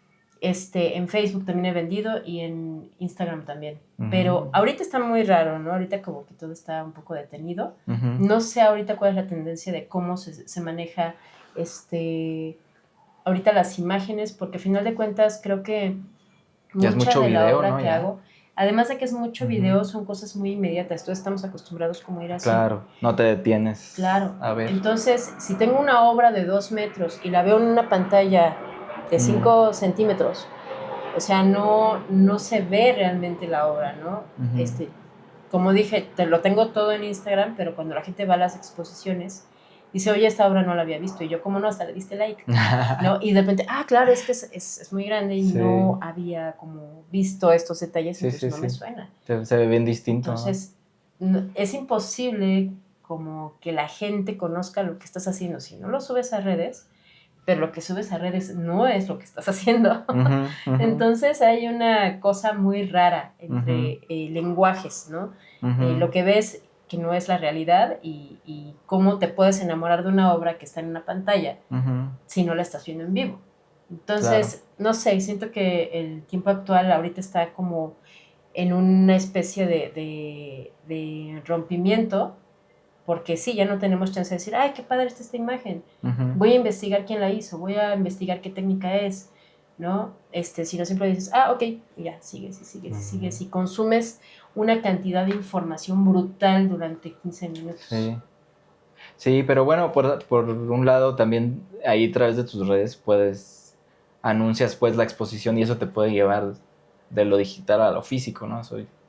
En Facebook también he vendido y en Instagram también. Pero ahorita está muy raro, ¿no? Ahorita como que todo está un poco detenido. No sé ahorita cuál es la tendencia de cómo se maneja ahorita las imágenes, porque al final de cuentas creo que mucha de la obra que hago, además de que es mucho video, son cosas muy inmediatas. Todos estamos acostumbrados como a ir así. Claro, no te detienes. Claro. A ver. Entonces, si tengo una obra de 2 metros y la veo en una pantalla de 5 centímetros, o sea, no se ve realmente la obra, ¿no? Como dije, lo tengo todo en Instagram, pero cuando la gente va a las exposiciones, dice, oye, esta obra no la había visto. Y yo, ¿cómo no? Hasta le diste like, ¿no? Y de repente, claro, es que es muy grande y no había como visto estos detalles, entonces no me suena. Se ve bien distinto. Entonces, es imposible como que la gente conozca lo que estás haciendo. Si no lo subes a redes, pero lo que subes a redes no es lo que estás haciendo. Entonces hay una cosa muy rara entre lenguajes, ¿no? Lo que ves que no es la realidad y cómo te puedes enamorar de una obra que está en una pantalla si no la estás viendo en vivo. Entonces, no sé, siento que el tiempo actual ahorita está como en una especie de rompimiento, porque sí, ya no tenemos chance de decir, ay, qué padre está esta imagen, voy a investigar quién la hizo, voy a investigar qué técnica es, ¿no? Sino siempre dices, ok, y ya, sigues, y consumes una cantidad de información brutal durante 15 minutos. Sí, pero bueno, por un lado también ahí a través de tus redes anuncias pues la exposición y eso te puede llevar de lo digital a lo físico, ¿no?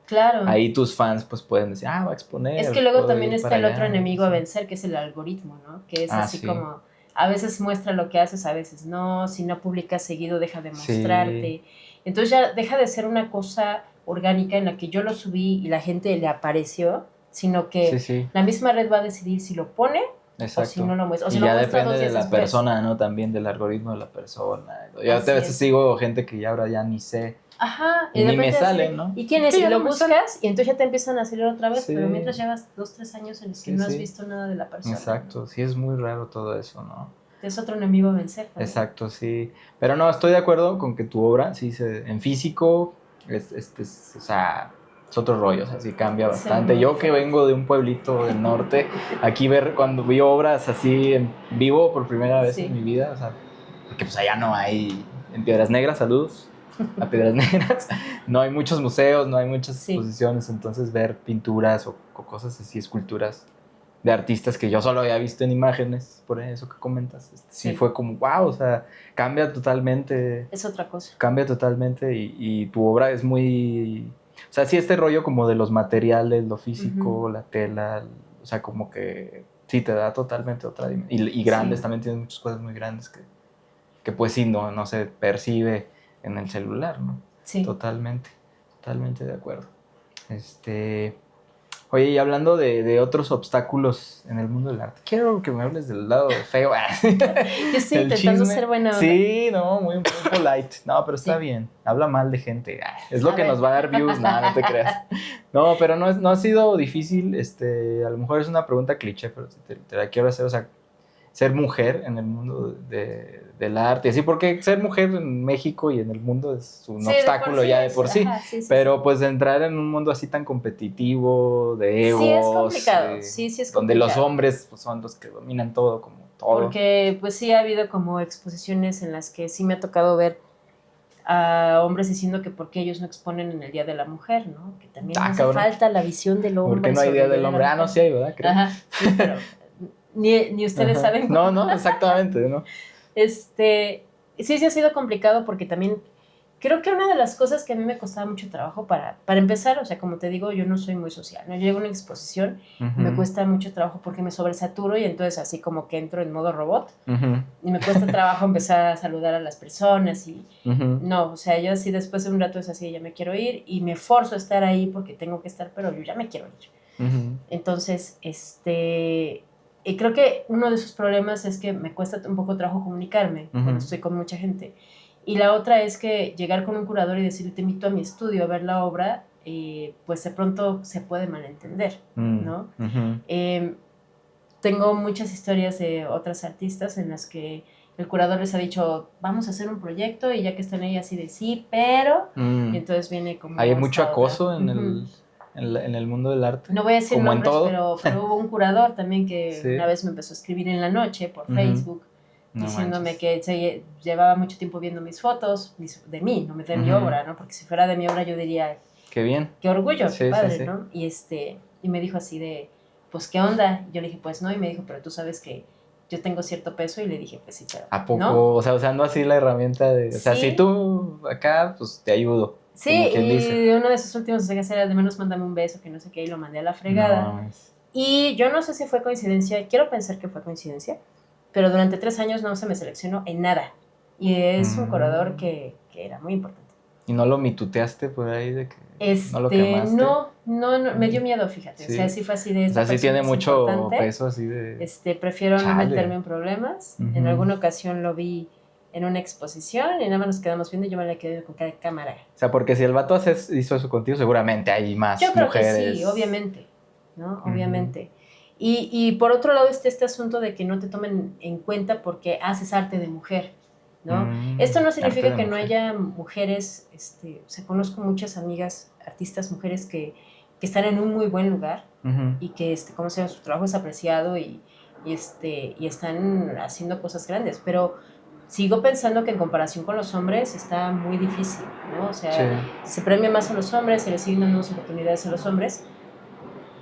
Claro. Ahí tus fans pues pueden decir, va a exponer. Es que luego también está el otro enemigo a vencer, que es el algoritmo, ¿no? Que es así como, a veces muestra lo que haces, a veces no, si no publicas seguido deja de mostrarte. Entonces ya deja de ser una cosa orgánica en la que yo lo subí y la gente le apareció, sino que la misma red va a decidir si lo pone o si no lo muestra. O si y lo ya muestra depende 2 días de la después. persona, ¿no? También del algoritmo de la persona. Yo a veces sigo gente que ya ahora ya ni sé. Y ni me salen, ¿no? ¿Y quién es? Y lo buscas y entonces ya te empiezan a salir otra vez, pero mientras llevas 2-3 años en los que no has visto nada de la persona. Exacto, sí es muy raro todo eso, ¿no? Es otro enemigo a vencer también. Exacto, sí. Pero no, estoy de acuerdo con que tu obra, sí, en físico, o sea, es otro rollo, o sea, sí cambia bastante. Yo que vengo de un pueblito del norte, aquí cuando vi obras así en vivo por primera vez en mi vida, o sea, porque pues allá no hay, en Piedras Negras, saludos. a Piedras Negras, no hay muchos museos, no hay muchas Sí. exposiciones, entonces ver pinturas o cosas así, esculturas de artistas que yo solo había visto en imágenes, por eso que comentas, sí Sí. fue como, wow, o sea, cambia totalmente. Es otra cosa. Cambia totalmente y tu obra es muy... O sea, sí, este rollo como de los materiales, lo físico, la tela, o sea, como que sí, te da totalmente otra dimensión. Y grandes, también tienes muchas cosas muy grandes que pues sí, no se percibe en el celular, ¿no? Sí. Totalmente de acuerdo. Oye, y hablando de otros obstáculos en el mundo del arte, quiero que me hables del lado feo. Yo estoy intentando ser buena onda. Sí, no, muy polite. No, pero está Sí. bien. Habla mal de gente. Es lo A que ver. nos va a dar views. No te creas. No, pero no ha sido difícil. A lo mejor es una pregunta cliché, pero te la quiero hacer. O sea, ser mujer en el mundo del arte. Así, porque ser mujer en México y en el mundo es un obstáculo sí ya de por sí. Ajá, Pero pues entrar en un mundo así tan competitivo, de egos. Sí es complicado, sí es complicado. Donde los hombres pues, son los que dominan todo, como todo. Porque pues sí ha habido como exposiciones en las que sí me ha tocado ver a hombres diciendo que por qué ellos no exponen en el Día de la Mujer, ¿no? Que también hace falta la visión del hombre. ¿Por qué no hay Día del Hombre? No, sí hay, ¿verdad? Creo. Ajá, sí, pero ni ustedes saben cómo. No, exactamente, ¿no? Sí ha sido complicado porque también creo que una de las cosas que a mí me costaba mucho trabajo para empezar, o sea, como te digo, yo no soy muy social, ¿no? Yo llego a una exposición y me cuesta mucho trabajo porque me sobresaturo y entonces así como que entro en modo robot y me cuesta trabajo empezar a saludar a las personas y no, o sea, yo así después de un rato es así, ya me quiero ir y me forzo a estar ahí porque tengo que estar, pero yo ya me quiero ir. Entonces, y creo que uno de esos problemas es que me cuesta un poco trabajo comunicarme cuando estoy con mucha gente. Y la otra es que llegar con un curador y decirle, te invito a mi estudio a ver la obra, pues de pronto se puede malentender, ¿no? Tengo muchas historias de otras artistas en las que el curador les ha dicho, vamos a hacer un proyecto, y ya que están ahí así de sí, pero... Y entonces viene como... ¿Hay mucho acoso en el mundo del arte? No voy a decir nombres, pero hubo un curador también que una vez me empezó a escribir en la noche por Facebook, diciéndome que se llevaba mucho tiempo viendo mis fotos de mí, no de mi obra, ¿no? Porque si fuera de mi obra yo diría... Qué bien. Qué orgullo, qué padre, ¿no? Y me dijo así de, pues, ¿qué onda? Yo le dije, pues no, y me dijo, pero tú sabes que yo tengo cierto peso, y le dije, pues sí, pero ¿a poco? ¿No? O sea, usando así la herramienta de... O sea, si tú acá, pues te ayudo. Sí, y uno de esos últimos mensajes era de menos mándame un beso, que no sé qué, y lo mandé a la fregada. No. Y yo no sé si fue coincidencia, quiero pensar que fue coincidencia, pero durante 3 años no se me seleccionó en nada. Y es un curador que era muy importante. ¿Y no lo mituteaste por ahí de que no lo quemaste? No, me dio miedo, fíjate. Sí. O sea, sí fue así de... O sea, sí tiene mucho peso así de... Prefiero no meterme en problemas. En alguna ocasión lo vi en una exposición y nada más nos quedamos viendo y yo me la quedé con cada cámara. O sea, porque si el vato hizo eso contigo, seguramente hay más mujeres. Yo creo que sí, obviamente, ¿no? Obviamente. Y por otro lado este asunto de que no te tomen en cuenta porque haces arte de mujer, ¿no? Esto no significa que no haya mujeres, o sea, conozco muchas amigas, artistas mujeres que están en un muy buen lugar y que, como sea, su trabajo es apreciado y están haciendo cosas grandes, pero sigo pensando que en comparación con los hombres está muy difícil, ¿no? O sea, se premia más a los hombres, se les siguen dando más oportunidades a los hombres,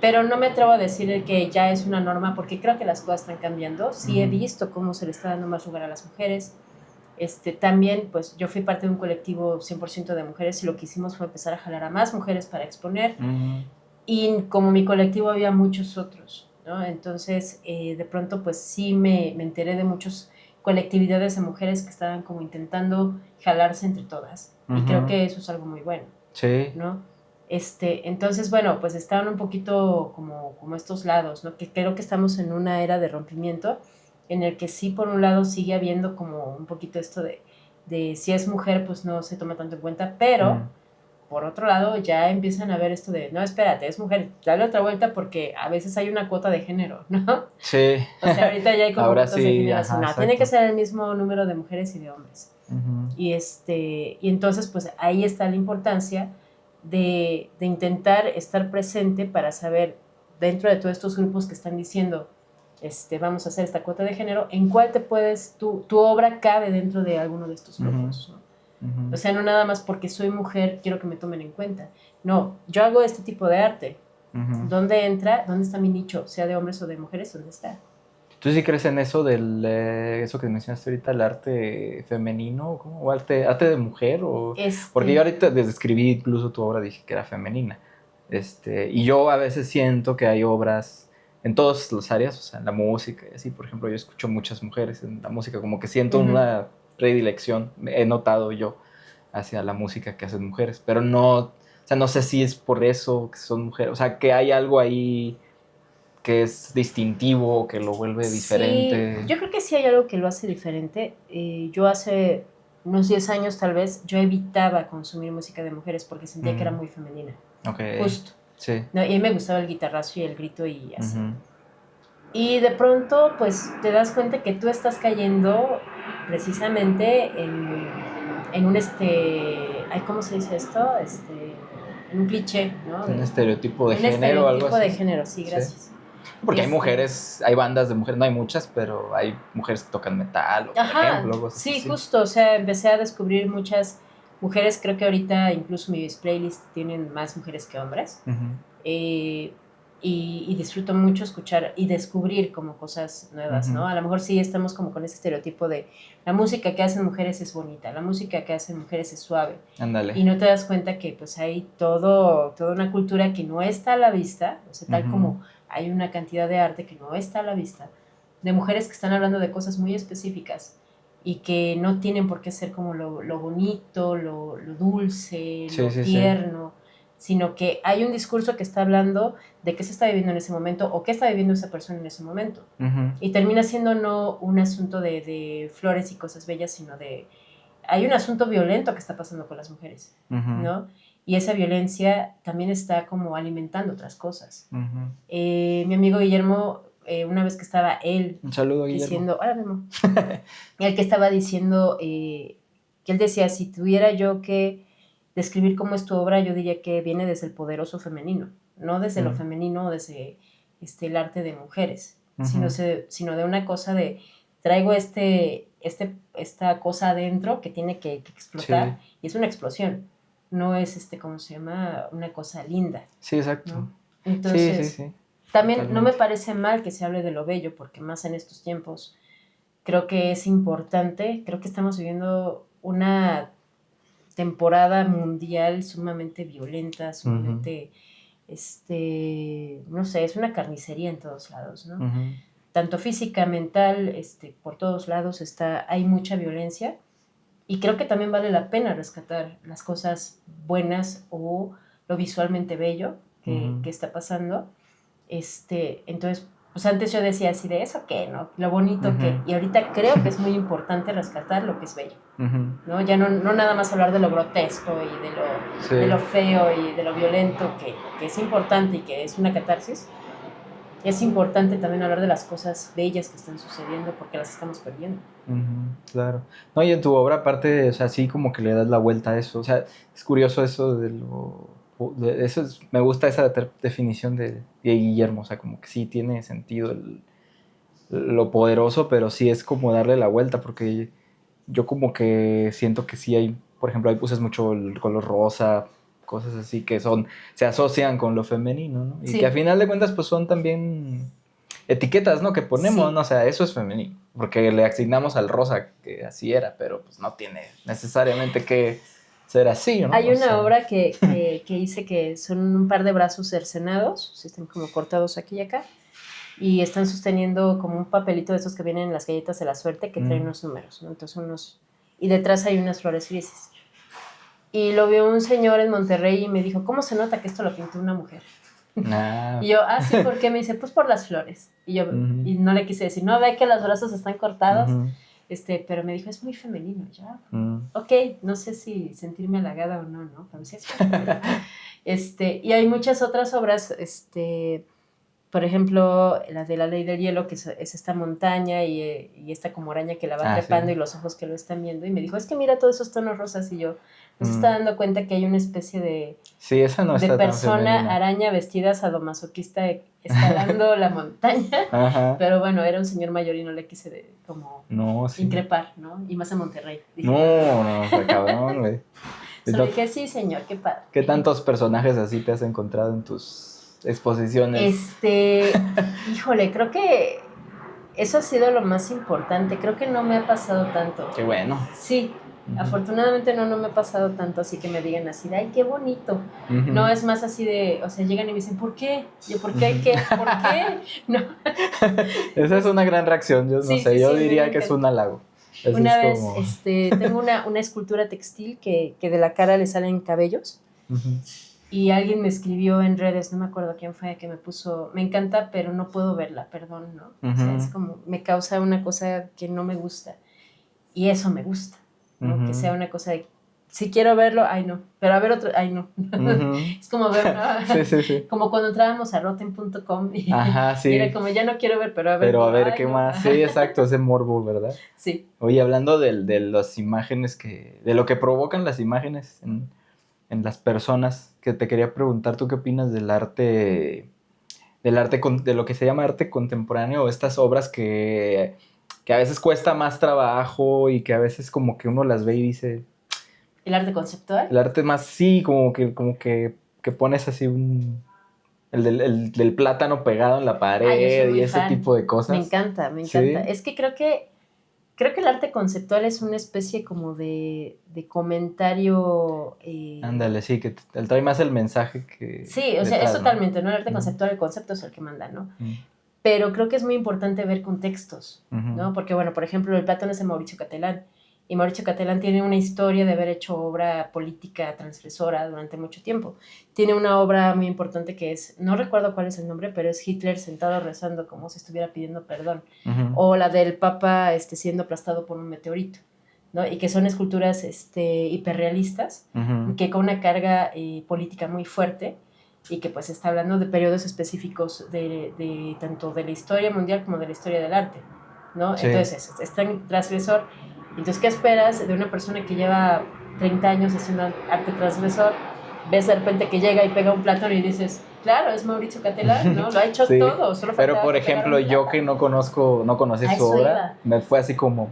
pero no me atrevo a decir que ya es una norma porque creo que las cosas están cambiando. Sí he visto cómo se le está dando más lugar a las mujeres. También, pues, yo fui parte de un colectivo 100% de mujeres y lo que hicimos fue empezar a jalar a más mujeres para exponer. Y como mi colectivo había muchos otros, ¿no? Entonces, de pronto, pues, sí me enteré de muchas colectividades de mujeres que estaban como intentando jalarse entre todas. Y creo que eso es algo muy bueno. Sí. ¿No? Entonces, bueno, pues estaban un poquito como estos lados, ¿no? Que creo que estamos en una era de rompimiento en el que sí, por un lado, sigue habiendo como un poquito esto de si es mujer, pues no se toma tanto en cuenta, pero por otro lado ya empiezan a ver esto de, no, espérate, es mujer, dale otra vuelta porque a veces hay una cuota de género, ¿no? Sí. O sea, ahorita ya hay como cuotas de género, no, tiene que ser el mismo número de mujeres y de hombres. Y entonces, pues ahí está la importancia de intentar estar presente para saber, dentro de todos estos grupos que están diciendo, vamos a hacer esta cuota de género, en cuál te puedes, tu obra cabe dentro de alguno de estos grupos, ¿no? O sea, no nada más porque soy mujer quiero que me tomen en cuenta. No, yo hago este tipo de arte. ¿Dónde entra? ¿Dónde está mi nicho? Sea de hombres o de mujeres, ¿dónde está? ¿Tú sí crees en eso eso que mencionaste ahorita, el arte femenino? ¿Cómo? ¿O arte de mujer? Porque yo ahorita desde escribí incluso tu obra dije que era femenina. Y yo a veces siento que hay obras en todas las áreas, o sea, en la música y así. Por ejemplo, yo escucho muchas mujeres en la música, como que siento una predilección, he notado yo, hacia la música que hacen mujeres. Pero no, o sea, no sé si es por eso que son mujeres, o sea, que hay algo ahí que es distintivo, que lo vuelve diferente. Sí, yo creo que sí hay algo que lo hace diferente. Yo hace unos 10 años tal vez, yo evitaba consumir música de mujeres porque sentía que era muy femenina. Okay. Justo. Sí. No, y a mí me gustaba el guitarrazo y el grito y así. Y de pronto, pues, te das cuenta que tú estás cayendo precisamente en un, ¿cómo se dice esto? En un cliché, ¿no? Un estereotipo de género. Un estereotipo de género, sí, gracias. Sí. Porque hay mujeres, hay bandas de mujeres, no hay muchas, pero hay mujeres que tocan metal, por ejemplo. Sí, así. Justo, o sea, empecé a descubrir muchas mujeres, creo que ahorita incluso mis playlists tienen más mujeres que hombres. Y disfruto mucho escuchar y descubrir como cosas nuevas, ¿no? A lo mejor sí estamos como con ese estereotipo de la música que hacen mujeres es bonita, la música que hacen mujeres es suave. Ándale. Y no te das cuenta que pues hay toda una cultura que no está a la vista, o sea, tal como hay una cantidad de arte que no está a la vista, de mujeres que están hablando de cosas muy específicas y que no tienen por qué ser como lo bonito, lo dulce, lo tierno, sino que hay un discurso que está hablando de qué se está viviendo en ese momento o qué está viviendo esa persona en ese momento. Y termina siendo no un asunto de flores y cosas bellas, sino hay un asunto violento que está pasando con las mujeres, ¿no? Y esa violencia también está como alimentando otras cosas. Mi amigo Guillermo, una vez que estaba él un saludo, diciendo, hola Memo, el que estaba diciendo que él decía, si tuviera yo que describir cómo es tu obra, yo diría que viene desde el poderoso femenino, no desde lo femenino o desde el arte de mujeres, sino de una cosa de traigo esta cosa adentro que tiene que explotar, y es una explosión, no es ¿cómo se llama? Una cosa linda. Sí, exacto. ¿No? Entonces, también totalmente. No me parece mal que se hable de lo bello, porque más en estos tiempos creo que es importante, creo que estamos viviendo una temporada mundial sumamente violenta, sumamente, no sé, es una carnicería en todos lados, ¿no? Tanto física, mental, por todos lados hay mucha violencia, y creo que también vale la pena rescatar las cosas buenas o lo visualmente bello que está pasando. Entonces, pues antes yo decía así de eso qué, ¿no? Lo bonito que, y ahorita creo que es muy importante rescatar lo que es bello, ¿no? Ya no nada más hablar de lo grotesco y de lo feo y de lo violento, que es importante y que es una catarsis. Es importante también hablar de las cosas bellas que están sucediendo porque las estamos perdiendo. Claro. No, y en tu obra aparte, o sea, sí como que le das la vuelta a eso, o sea, es curioso eso me gusta esa definición de Guillermo, o sea, como que sí tiene sentido lo poderoso, pero sí es como darle la vuelta, porque yo como que siento que sí hay, por ejemplo, ahí usas mucho el color rosa, cosas así que se asocian con lo femenino, ¿no? Y que a final de cuentas pues son también etiquetas, ¿no? Que ponemos, ¿no? O sea, eso es femenino, porque le asignamos al rosa que así era, pero pues no tiene necesariamente que ser así, ¿no? Hay una obra que hice que son un par de brazos cercenados, están como cortados aquí y acá, y están sosteniendo como un papelito de esos que vienen en las galletas de la suerte que traen unos números, ¿no? Entonces y detrás hay unas flores grises. Y lo vio un señor en Monterrey y me dijo, ¿cómo se nota que esto lo pintó una mujer? Y yo, sí, ¿por qué? Me dice, pues por las flores. Y yo, y no le quise decir, no, ve que los brazos están cortados, pero me dijo, es muy femenino. Ya, ok, no sé si sentirme halagada o no, ¿no? Pero sí es femenino. Y hay muchas otras obras, por ejemplo, la de La Ley del Hielo, que es esta montaña y esta como araña que la va trepando y los ojos que lo están viendo. Y me dijo, es que mira todos esos tonos rosas. Y yo, no se está dando cuenta que hay una especie de, sí, esa no de está tan persona femenina. araña vestida sadomasoquista escalando la montaña. Ajá. Pero bueno, era un señor mayor y no le quise como No, sí. increpar, ¿no? Y más en Monterrey. Dije, No, está cabrón, güey. solo dije, sí, señor, qué padre. ¿Qué tantos personajes así te has encontrado en tus exposiciones? Híjole, creo que eso ha sido lo más importante. Creo que no me ha pasado tanto. Qué bueno. Sí, afortunadamente no me ha pasado tanto así que me digan así de, ay, qué bonito. No, es más así de, o sea, llegan y me dicen, ¿por qué? Yo, ¿por qué? ¿Qué? ¿Por qué? No. Esa es una gran reacción, yo Sí, no sé, sí, yo sí, diría que es un halago. Así una es vez, como... tengo una escultura textil que de la cara le salen cabellos. Y alguien me escribió en redes, no me acuerdo quién fue, que me puso, me encanta, pero no puedo verla, perdón, ¿no? O sea, es como, me causa una cosa que no me gusta. Y eso me gusta, ¿no? Que sea una cosa de, si quiero verlo, ay no, pero a ver otro, ay no. Es como ver una, sí. como cuando entrábamos a rotten.com y, Ajá, sí. y era como, ya no quiero ver, pero a ver. Pero a ver ay, qué no. más. Sí, exacto, ese morbo, ¿verdad? Sí. Oye, hablando de las imágenes de lo que provocan las imágenes en las personas, que te quería preguntar, ¿tú qué opinas del arte, de lo que se llama arte contemporáneo, o estas obras que a veces cuesta más trabajo y que a veces como que uno las ve y dice... ¿El arte conceptual? El arte más, sí, como que pones así el del plátano pegado en la pared y ese tipo de cosas. Me encanta. ¿Sí? Es que creo que el arte conceptual es una especie como de comentario. Ándale, sí, que trae más el mensaje que... Sí, o sea, es totalmente, ¿no? El arte conceptual, el concepto es el que manda, ¿no? Pero creo que es muy importante ver contextos, ¿no? Porque, bueno, por ejemplo, el plátano es de Mauricio Catalán, y Mauricio Catalán tiene una historia de haber hecho obra política transgresora durante mucho tiempo. Tiene una obra muy importante que es, no recuerdo cuál es el nombre, pero es Hitler sentado rezando como si estuviera pidiendo perdón. O la del Papa siendo aplastado por un meteorito, ¿no? Y que son esculturas hiperrealistas, que con una carga política muy fuerte, y que pues está hablando de periodos específicos de tanto de la historia mundial como de la historia del arte, ¿no? Sí. Entonces es tan transgresor. Entonces, ¿qué esperas de una persona que lleva 30 años haciendo arte transgresor? Ves de repente que llega y pega un plátano y dices, claro, es Mauricio Catalán, ¿no? Lo ha hecho todo, solo pero por ejemplo, yo que no conocí su obra, me fue así como...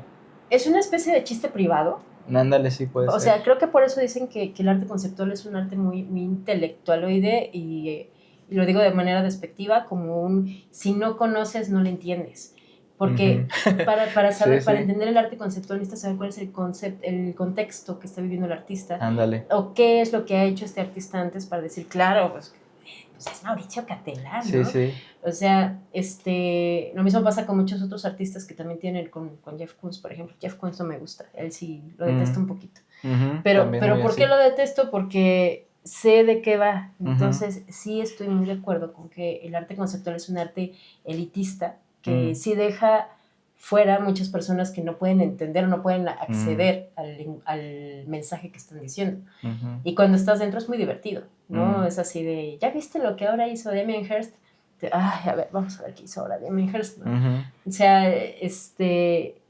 Es una especie de chiste privado. Ándale, sí, puede ser. O sea, creo que por eso dicen que el arte conceptual es un arte muy, muy intelectualoide y lo digo de manera despectiva, como si no conoces, no lo entiendes. Porque para saber, para entender el arte conceptual necesitas saber cuál es el contexto que está viviendo el artista. Ándale. O qué es lo que ha hecho este artista antes para decir, claro, pues es Mauricio Catalán, ¿no? Sí. O sea, lo mismo pasa con muchos otros artistas que también tienen, con Jeff Koons, por ejemplo. Jeff Koons no me gusta, él sí lo detesto un poquito. Pero ¿por qué lo detesto? Porque sé de qué va. Entonces, sí estoy muy de acuerdo con que el arte conceptual es un arte elitista, que sí deja fuera muchas personas que no pueden entender o no pueden acceder al mensaje que están diciendo. Y cuando estás dentro es muy divertido, ¿no? Es así de, ¿ya viste lo que ahora hizo Damien Hirst? Ay, a ver, vamos a ver qué hizo ahora Damien Hirst, ¿no? O sea,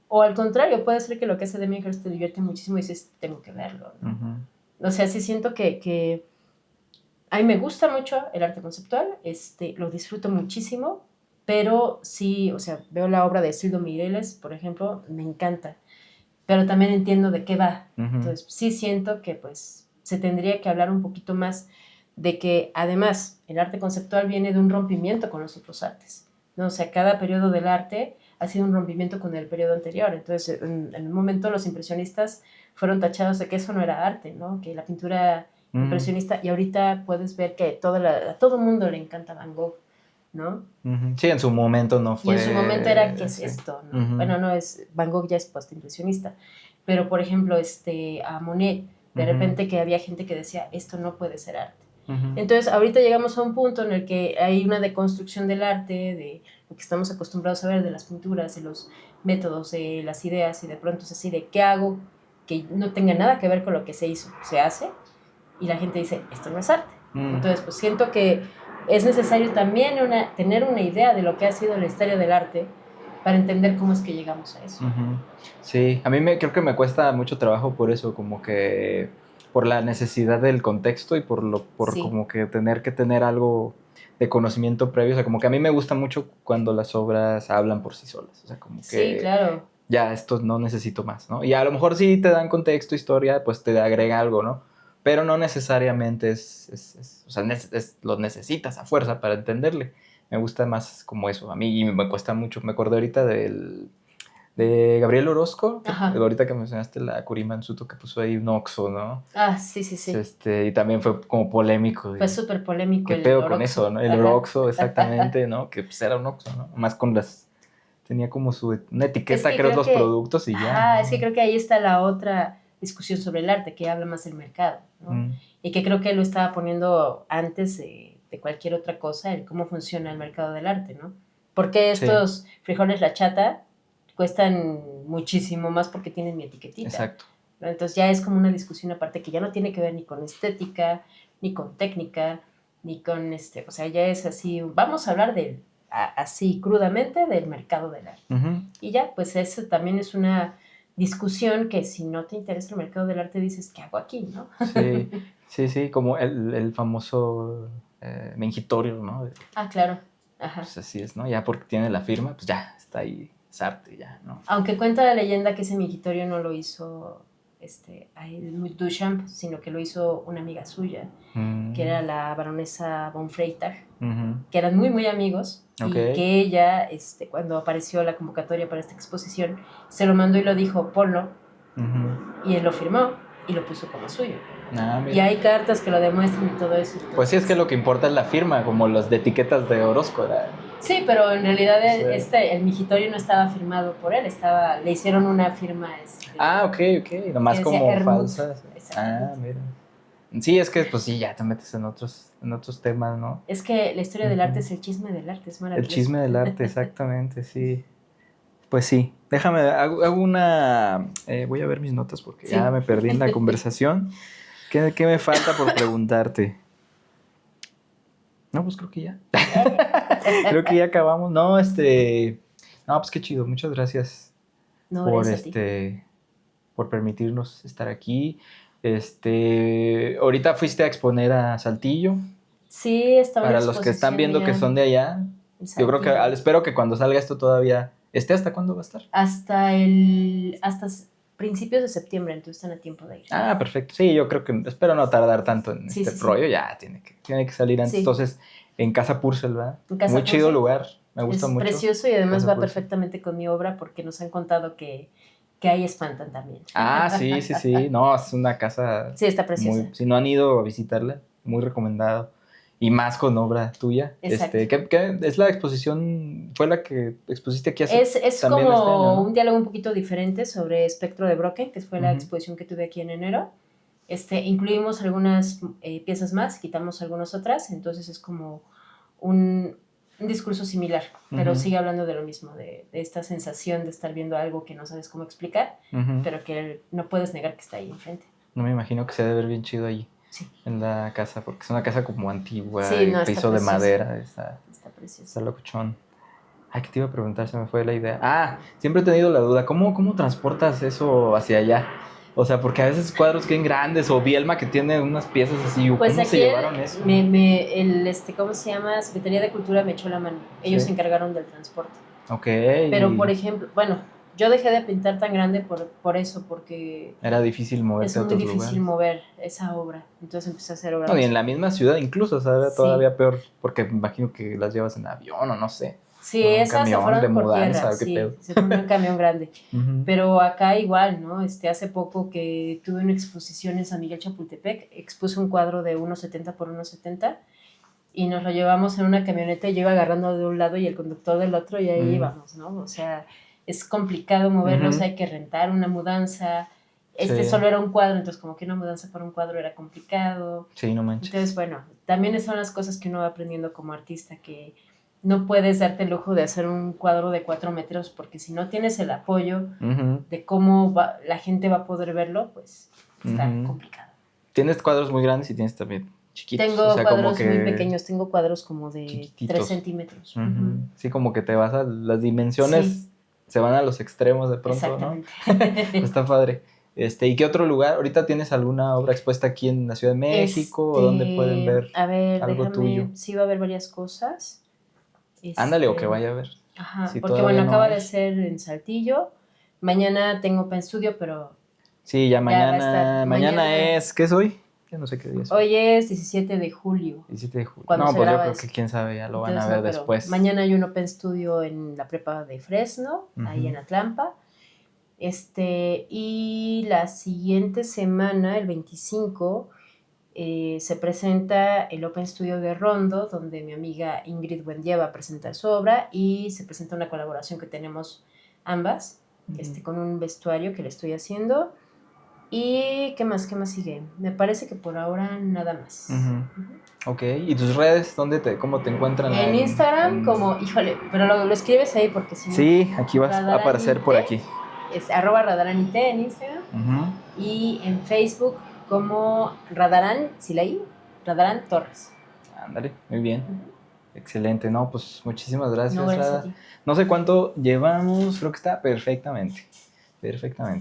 o al contrario, puede ser que lo que hace Damien Hirst te divierte muchísimo y dices, tengo que verlo, ¿no? O sea, sí siento que a mí me gusta mucho el arte conceptual, lo disfruto muchísimo, pero sí, o sea, veo la obra de Sildo Mireles, por ejemplo, me encanta, pero también entiendo de qué va. Entonces, sí siento que pues se tendría que hablar un poquito más de que además el arte conceptual viene de un rompimiento con los otros artes, ¿no? O sea, cada periodo del arte ha sido un rompimiento con el periodo anterior. Entonces, en un momento los impresionistas fueron tachados de que eso no era arte, ¿no? Que la pintura impresionista, y ahorita puedes ver que a todo mundo le encanta Van Gogh, ¿no? Sí, en su momento no fue... Y en su momento era, ¿qué es esto? ¿No? Bueno, Van Gogh ya es postimpresionista, pero por ejemplo, a Monet, de repente que había gente que decía, esto no puede ser arte. Entonces, ahorita llegamos a un punto en el que hay una deconstrucción del arte, de lo que estamos acostumbrados a ver, de las pinturas, de los métodos, de las ideas, y de pronto es así de, ¿qué hago que no tenga nada que ver con lo que se hizo? Se hace, y la gente dice, esto no es arte. Entonces, pues siento que es necesario también tener una idea de lo que ha sido la historia del arte para entender cómo es que llegamos a eso. Sí, a mí creo que me cuesta mucho trabajo por eso, como que por la necesidad del contexto y por Sí. como que tener algo de conocimiento previo. O sea, como que a mí me gusta mucho cuando las obras hablan por sí solas. O sea, como Sí, que claro. ya esto no necesito más, ¿no? Y a lo mejor sí te dan contexto, historia, pues te agrega algo, ¿no? Pero no necesariamente o sea, lo necesitas a fuerza para entenderle. Me gusta más como eso. A mí y me cuesta mucho. Me acuerdo ahorita de Gabriel Orozco, Ajá. ahorita que mencionaste la Kurimansuto que puso ahí un Oxxo, ¿no? Ah, sí, sí, sí. Y también fue como polémico. Fue súper polémico ¿Qué el pedo con eso, Oroxo. no? El Ajá. Oxxo, exactamente, ¿no? Que pues era un Oxxo, ¿no? Más con tenía como una Es etiqueta, que creo, creo los que, productos y ya, ajá, es que ¿no? creo que ahí está la otra discusión sobre el arte, que habla más del mercado, ¿no? Mm. Y que creo que lo estaba poniendo antes de cualquier otra cosa, el cómo funciona el mercado del arte, ¿no? Porque Sí, estos frijoles la chata cuestan muchísimo más porque tienen mi etiquetita, exacto. ¿no? Entonces ya es como una discusión aparte que ya no tiene que ver ni con estética, ni con técnica, ni con o sea, ya es así, vamos a hablar así crudamente del mercado del arte. Ujú. Y ya, pues eso también es una discusión que si no te interesa el mercado del arte dices, ¿qué hago aquí, no? Sí, sí, sí, como el famoso mengitorio, ¿no? Ah, claro. Ajá. Pues así es, ¿no? Ya porque tiene la firma, pues ya, está ahí, es arte, ya, ¿no? Aunque cuenta la leyenda que ese mingitorio no lo hizo Duchamp, sino que lo hizo una amiga suya, que era la baronesa von Freytag, que eran muy, muy amigos, Okay. y que ella, cuando apareció la convocatoria para esta exposición, se lo mandó y lo dijo, ponlo, y él lo firmó y lo puso como suyo. Ah, Y hay cartas que lo demuestran y todo eso. Entonces, pues sí, es que lo que importa es la firma, como los de etiquetas de Orozco. Sí, pero en realidad Sí. el mingitorio no estaba firmado por él, le hicieron una firma. Ah, ok, nomás Que decía como Hermut. falsas. Exactamente. Ah, mira. Sí, es que pues sí, ya te metes en otros temas, ¿no? Es que la historia del arte es el chisme del arte, es El maravilloso. chisme del arte, exactamente, sí. Pues sí, déjame, hago una... voy a ver mis notas porque Sí. ya me perdí en la conversación. ¿Qué me falta por preguntarte? No, pues creo que ya. Creo que ya acabamos. No, No, pues qué chido. Muchas gracias No, por gracias a ti. por permitirnos estar aquí. Ahorita fuiste a exponer a Saltillo. Sí, estaba en Para los que están exposición viendo que allá son de allá, en yo creo que Saltillo. espero que cuando salga esto todavía esté. ¿Hasta cuándo va a estar? Hasta principios de septiembre, entonces están a tiempo de ir. Ah, perfecto. Sí, yo creo que espero no tardar tanto en Sí, este sí, rollo. sí. Ya tiene que salir antes. Sí. Entonces, en Casa Purcell, ¿verdad? En Casa Muy chido Purcell. lugar. Me gusta Es mucho. precioso y además Casa va Purcell. perfectamente con mi obra porque nos han contado que ahí espantan también. Ah, sí, sí, sí. No, es una casa Sí, está preciosa. si no han ido a visitarla, muy recomendado. Y más con obra tuya. Exacto. ¿Qué es la exposición? ¿Fue la que expusiste aquí hace Es también como este año, ¿no? un diálogo un poquito diferente sobre Espectro de Brocken, que fue la Ujú. exposición que tuve aquí en enero. Incluimos algunas piezas más, quitamos algunas otras, entonces es como un discurso similar, pero sigue hablando de lo mismo, de esta sensación de estar viendo algo que no sabes cómo explicar, pero que no puedes negar que está ahí enfrente. No me imagino que se debe ver bien chido ahí. Sí. En la casa, porque es una casa como antigua, Sí, no, piso de madera, está precioso. Está locochón. Ay, ¿qué te iba a preguntar? Se me fue la idea. Ah, siempre he tenido la duda, ¿cómo transportas eso hacia allá? O sea, porque a veces cuadros quedan grandes, o Bielma que tiene unas piezas así, Pues ¿cómo aquí se llevaron eso? ¿cómo se llama? Secretaría de Cultura me echó la mano. Ellos Sí. se encargaron del transporte. Ok. Pero, por ejemplo, bueno, yo dejé de pintar tan grande por eso, porque Era difícil moverte a es muy otros difícil lugares. mover esa obra. Entonces empecé a hacer obra No, y más en la misma ciudad incluso, o sea, era Sí. todavía peor, porque me imagino que las llevas en avión o no sé. Sí, O en un esas se camión de fueron por mudanza, tierra, ¿qué sí, pedo? se fue en un camión grande. Ujú. Pero acá igual, ¿no? Hace poco que tuve una exposición en San Miguel Chapultepec, expuse un cuadro de 1,70 por 1,70 y nos lo llevamos en una camioneta y yo iba agarrando de un lado y el conductor del otro y ahí íbamos, ¿no? O sea, es complicado moverlos, Ujú. hay que rentar una mudanza. Sí. Solo era un cuadro, entonces como que una mudanza para un cuadro era complicado. Sí, no manches. Entonces, bueno, también son las cosas que uno va aprendiendo como artista, que no puedes darte el lujo de hacer un cuadro de 4 metros porque si no tienes el apoyo de cómo la gente va a poder verlo, pues está complicado. Tienes cuadros muy grandes y tienes también chiquitos. Tengo o sea, cuadros como que muy pequeños, tengo cuadros como de chiquititos. 3 centímetros. Sí, como que te vas las dimensiones, Sí. se van a los extremos de pronto, Exactamente. ¿no? Está padre. ¿Y qué otro lugar? ¿Ahorita tienes alguna obra expuesta aquí en la Ciudad de México? ¿O dónde pueden ver a ver, algo tuyo? Sí va a haber varias cosas. Ándale, o que vaya a ver. Ajá, si porque bueno, no acaba hay. de ser en Saltillo. Mañana tengo Open Studio, pero sí, ya va a mañana. estar. Mañana es. ¿Qué es hoy? Ya no sé qué día es. Hoy es 17 de julio. 17 de julio. Cuando No, se pues yo graba creo esto. que quién sabe, ya lo van Entonces, a ver pero después. mañana hay un Open Studio en la prepa de Fresno, ahí en Atlampa. Y la siguiente semana, el 25, se presenta el Open Studio de Rondo, donde mi amiga Ingrid Buendía va a presentar su obra y se presenta una colaboración que tenemos ambas, con un vestuario que le estoy haciendo. ¿Y qué más sigue? Me parece que por ahora nada más. Ok, ¿y tus redes? ¿Cómo te encuentran? En Instagram, pero lo escribes ahí porque si no. Sí, aquí vas a aparecer por aquí. Es @radaranite en Instagram. Y en Facebook como Radarán, ¿sí leí? Radarán Torres. Ándale, muy bien. Excelente, no, pues muchísimas gracias, no, gracias Rada. a ti. No sé cuánto llevamos, creo que está perfectamente,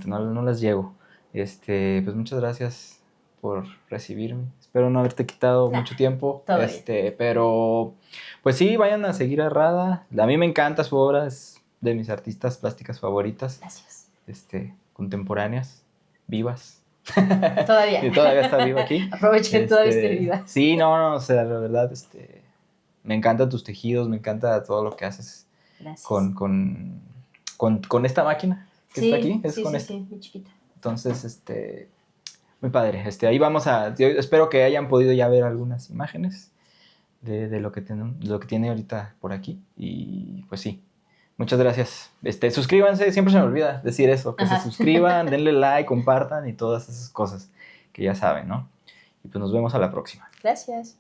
no las llevo. Pues muchas gracias por recibirme. Espero no haberte quitado mucho tiempo. Todo bien. Pero pues sí, vayan a seguir a Rada. A mí me encanta su obra, es de mis artistas plásticas favoritas. Gracias. Contemporáneas, vivas. Todavía. Y todavía está viva aquí. Aprovechen, todavía esté viva. Sí, no, o sea, la verdad, me encantan tus tejidos, me encanta todo lo que haces. Gracias. Con esta máquina que está aquí. Sí, muy chiquita. Entonces, muy padre. Ahí yo espero que hayan podido ya ver algunas imágenes de lo que tiene ahorita por aquí. Y pues sí, muchas gracias. Suscríbanse, siempre se me olvida decir eso, que se suscriban, denle like, compartan y todas esas cosas que ya saben, ¿no? Y pues nos vemos a la próxima. Gracias.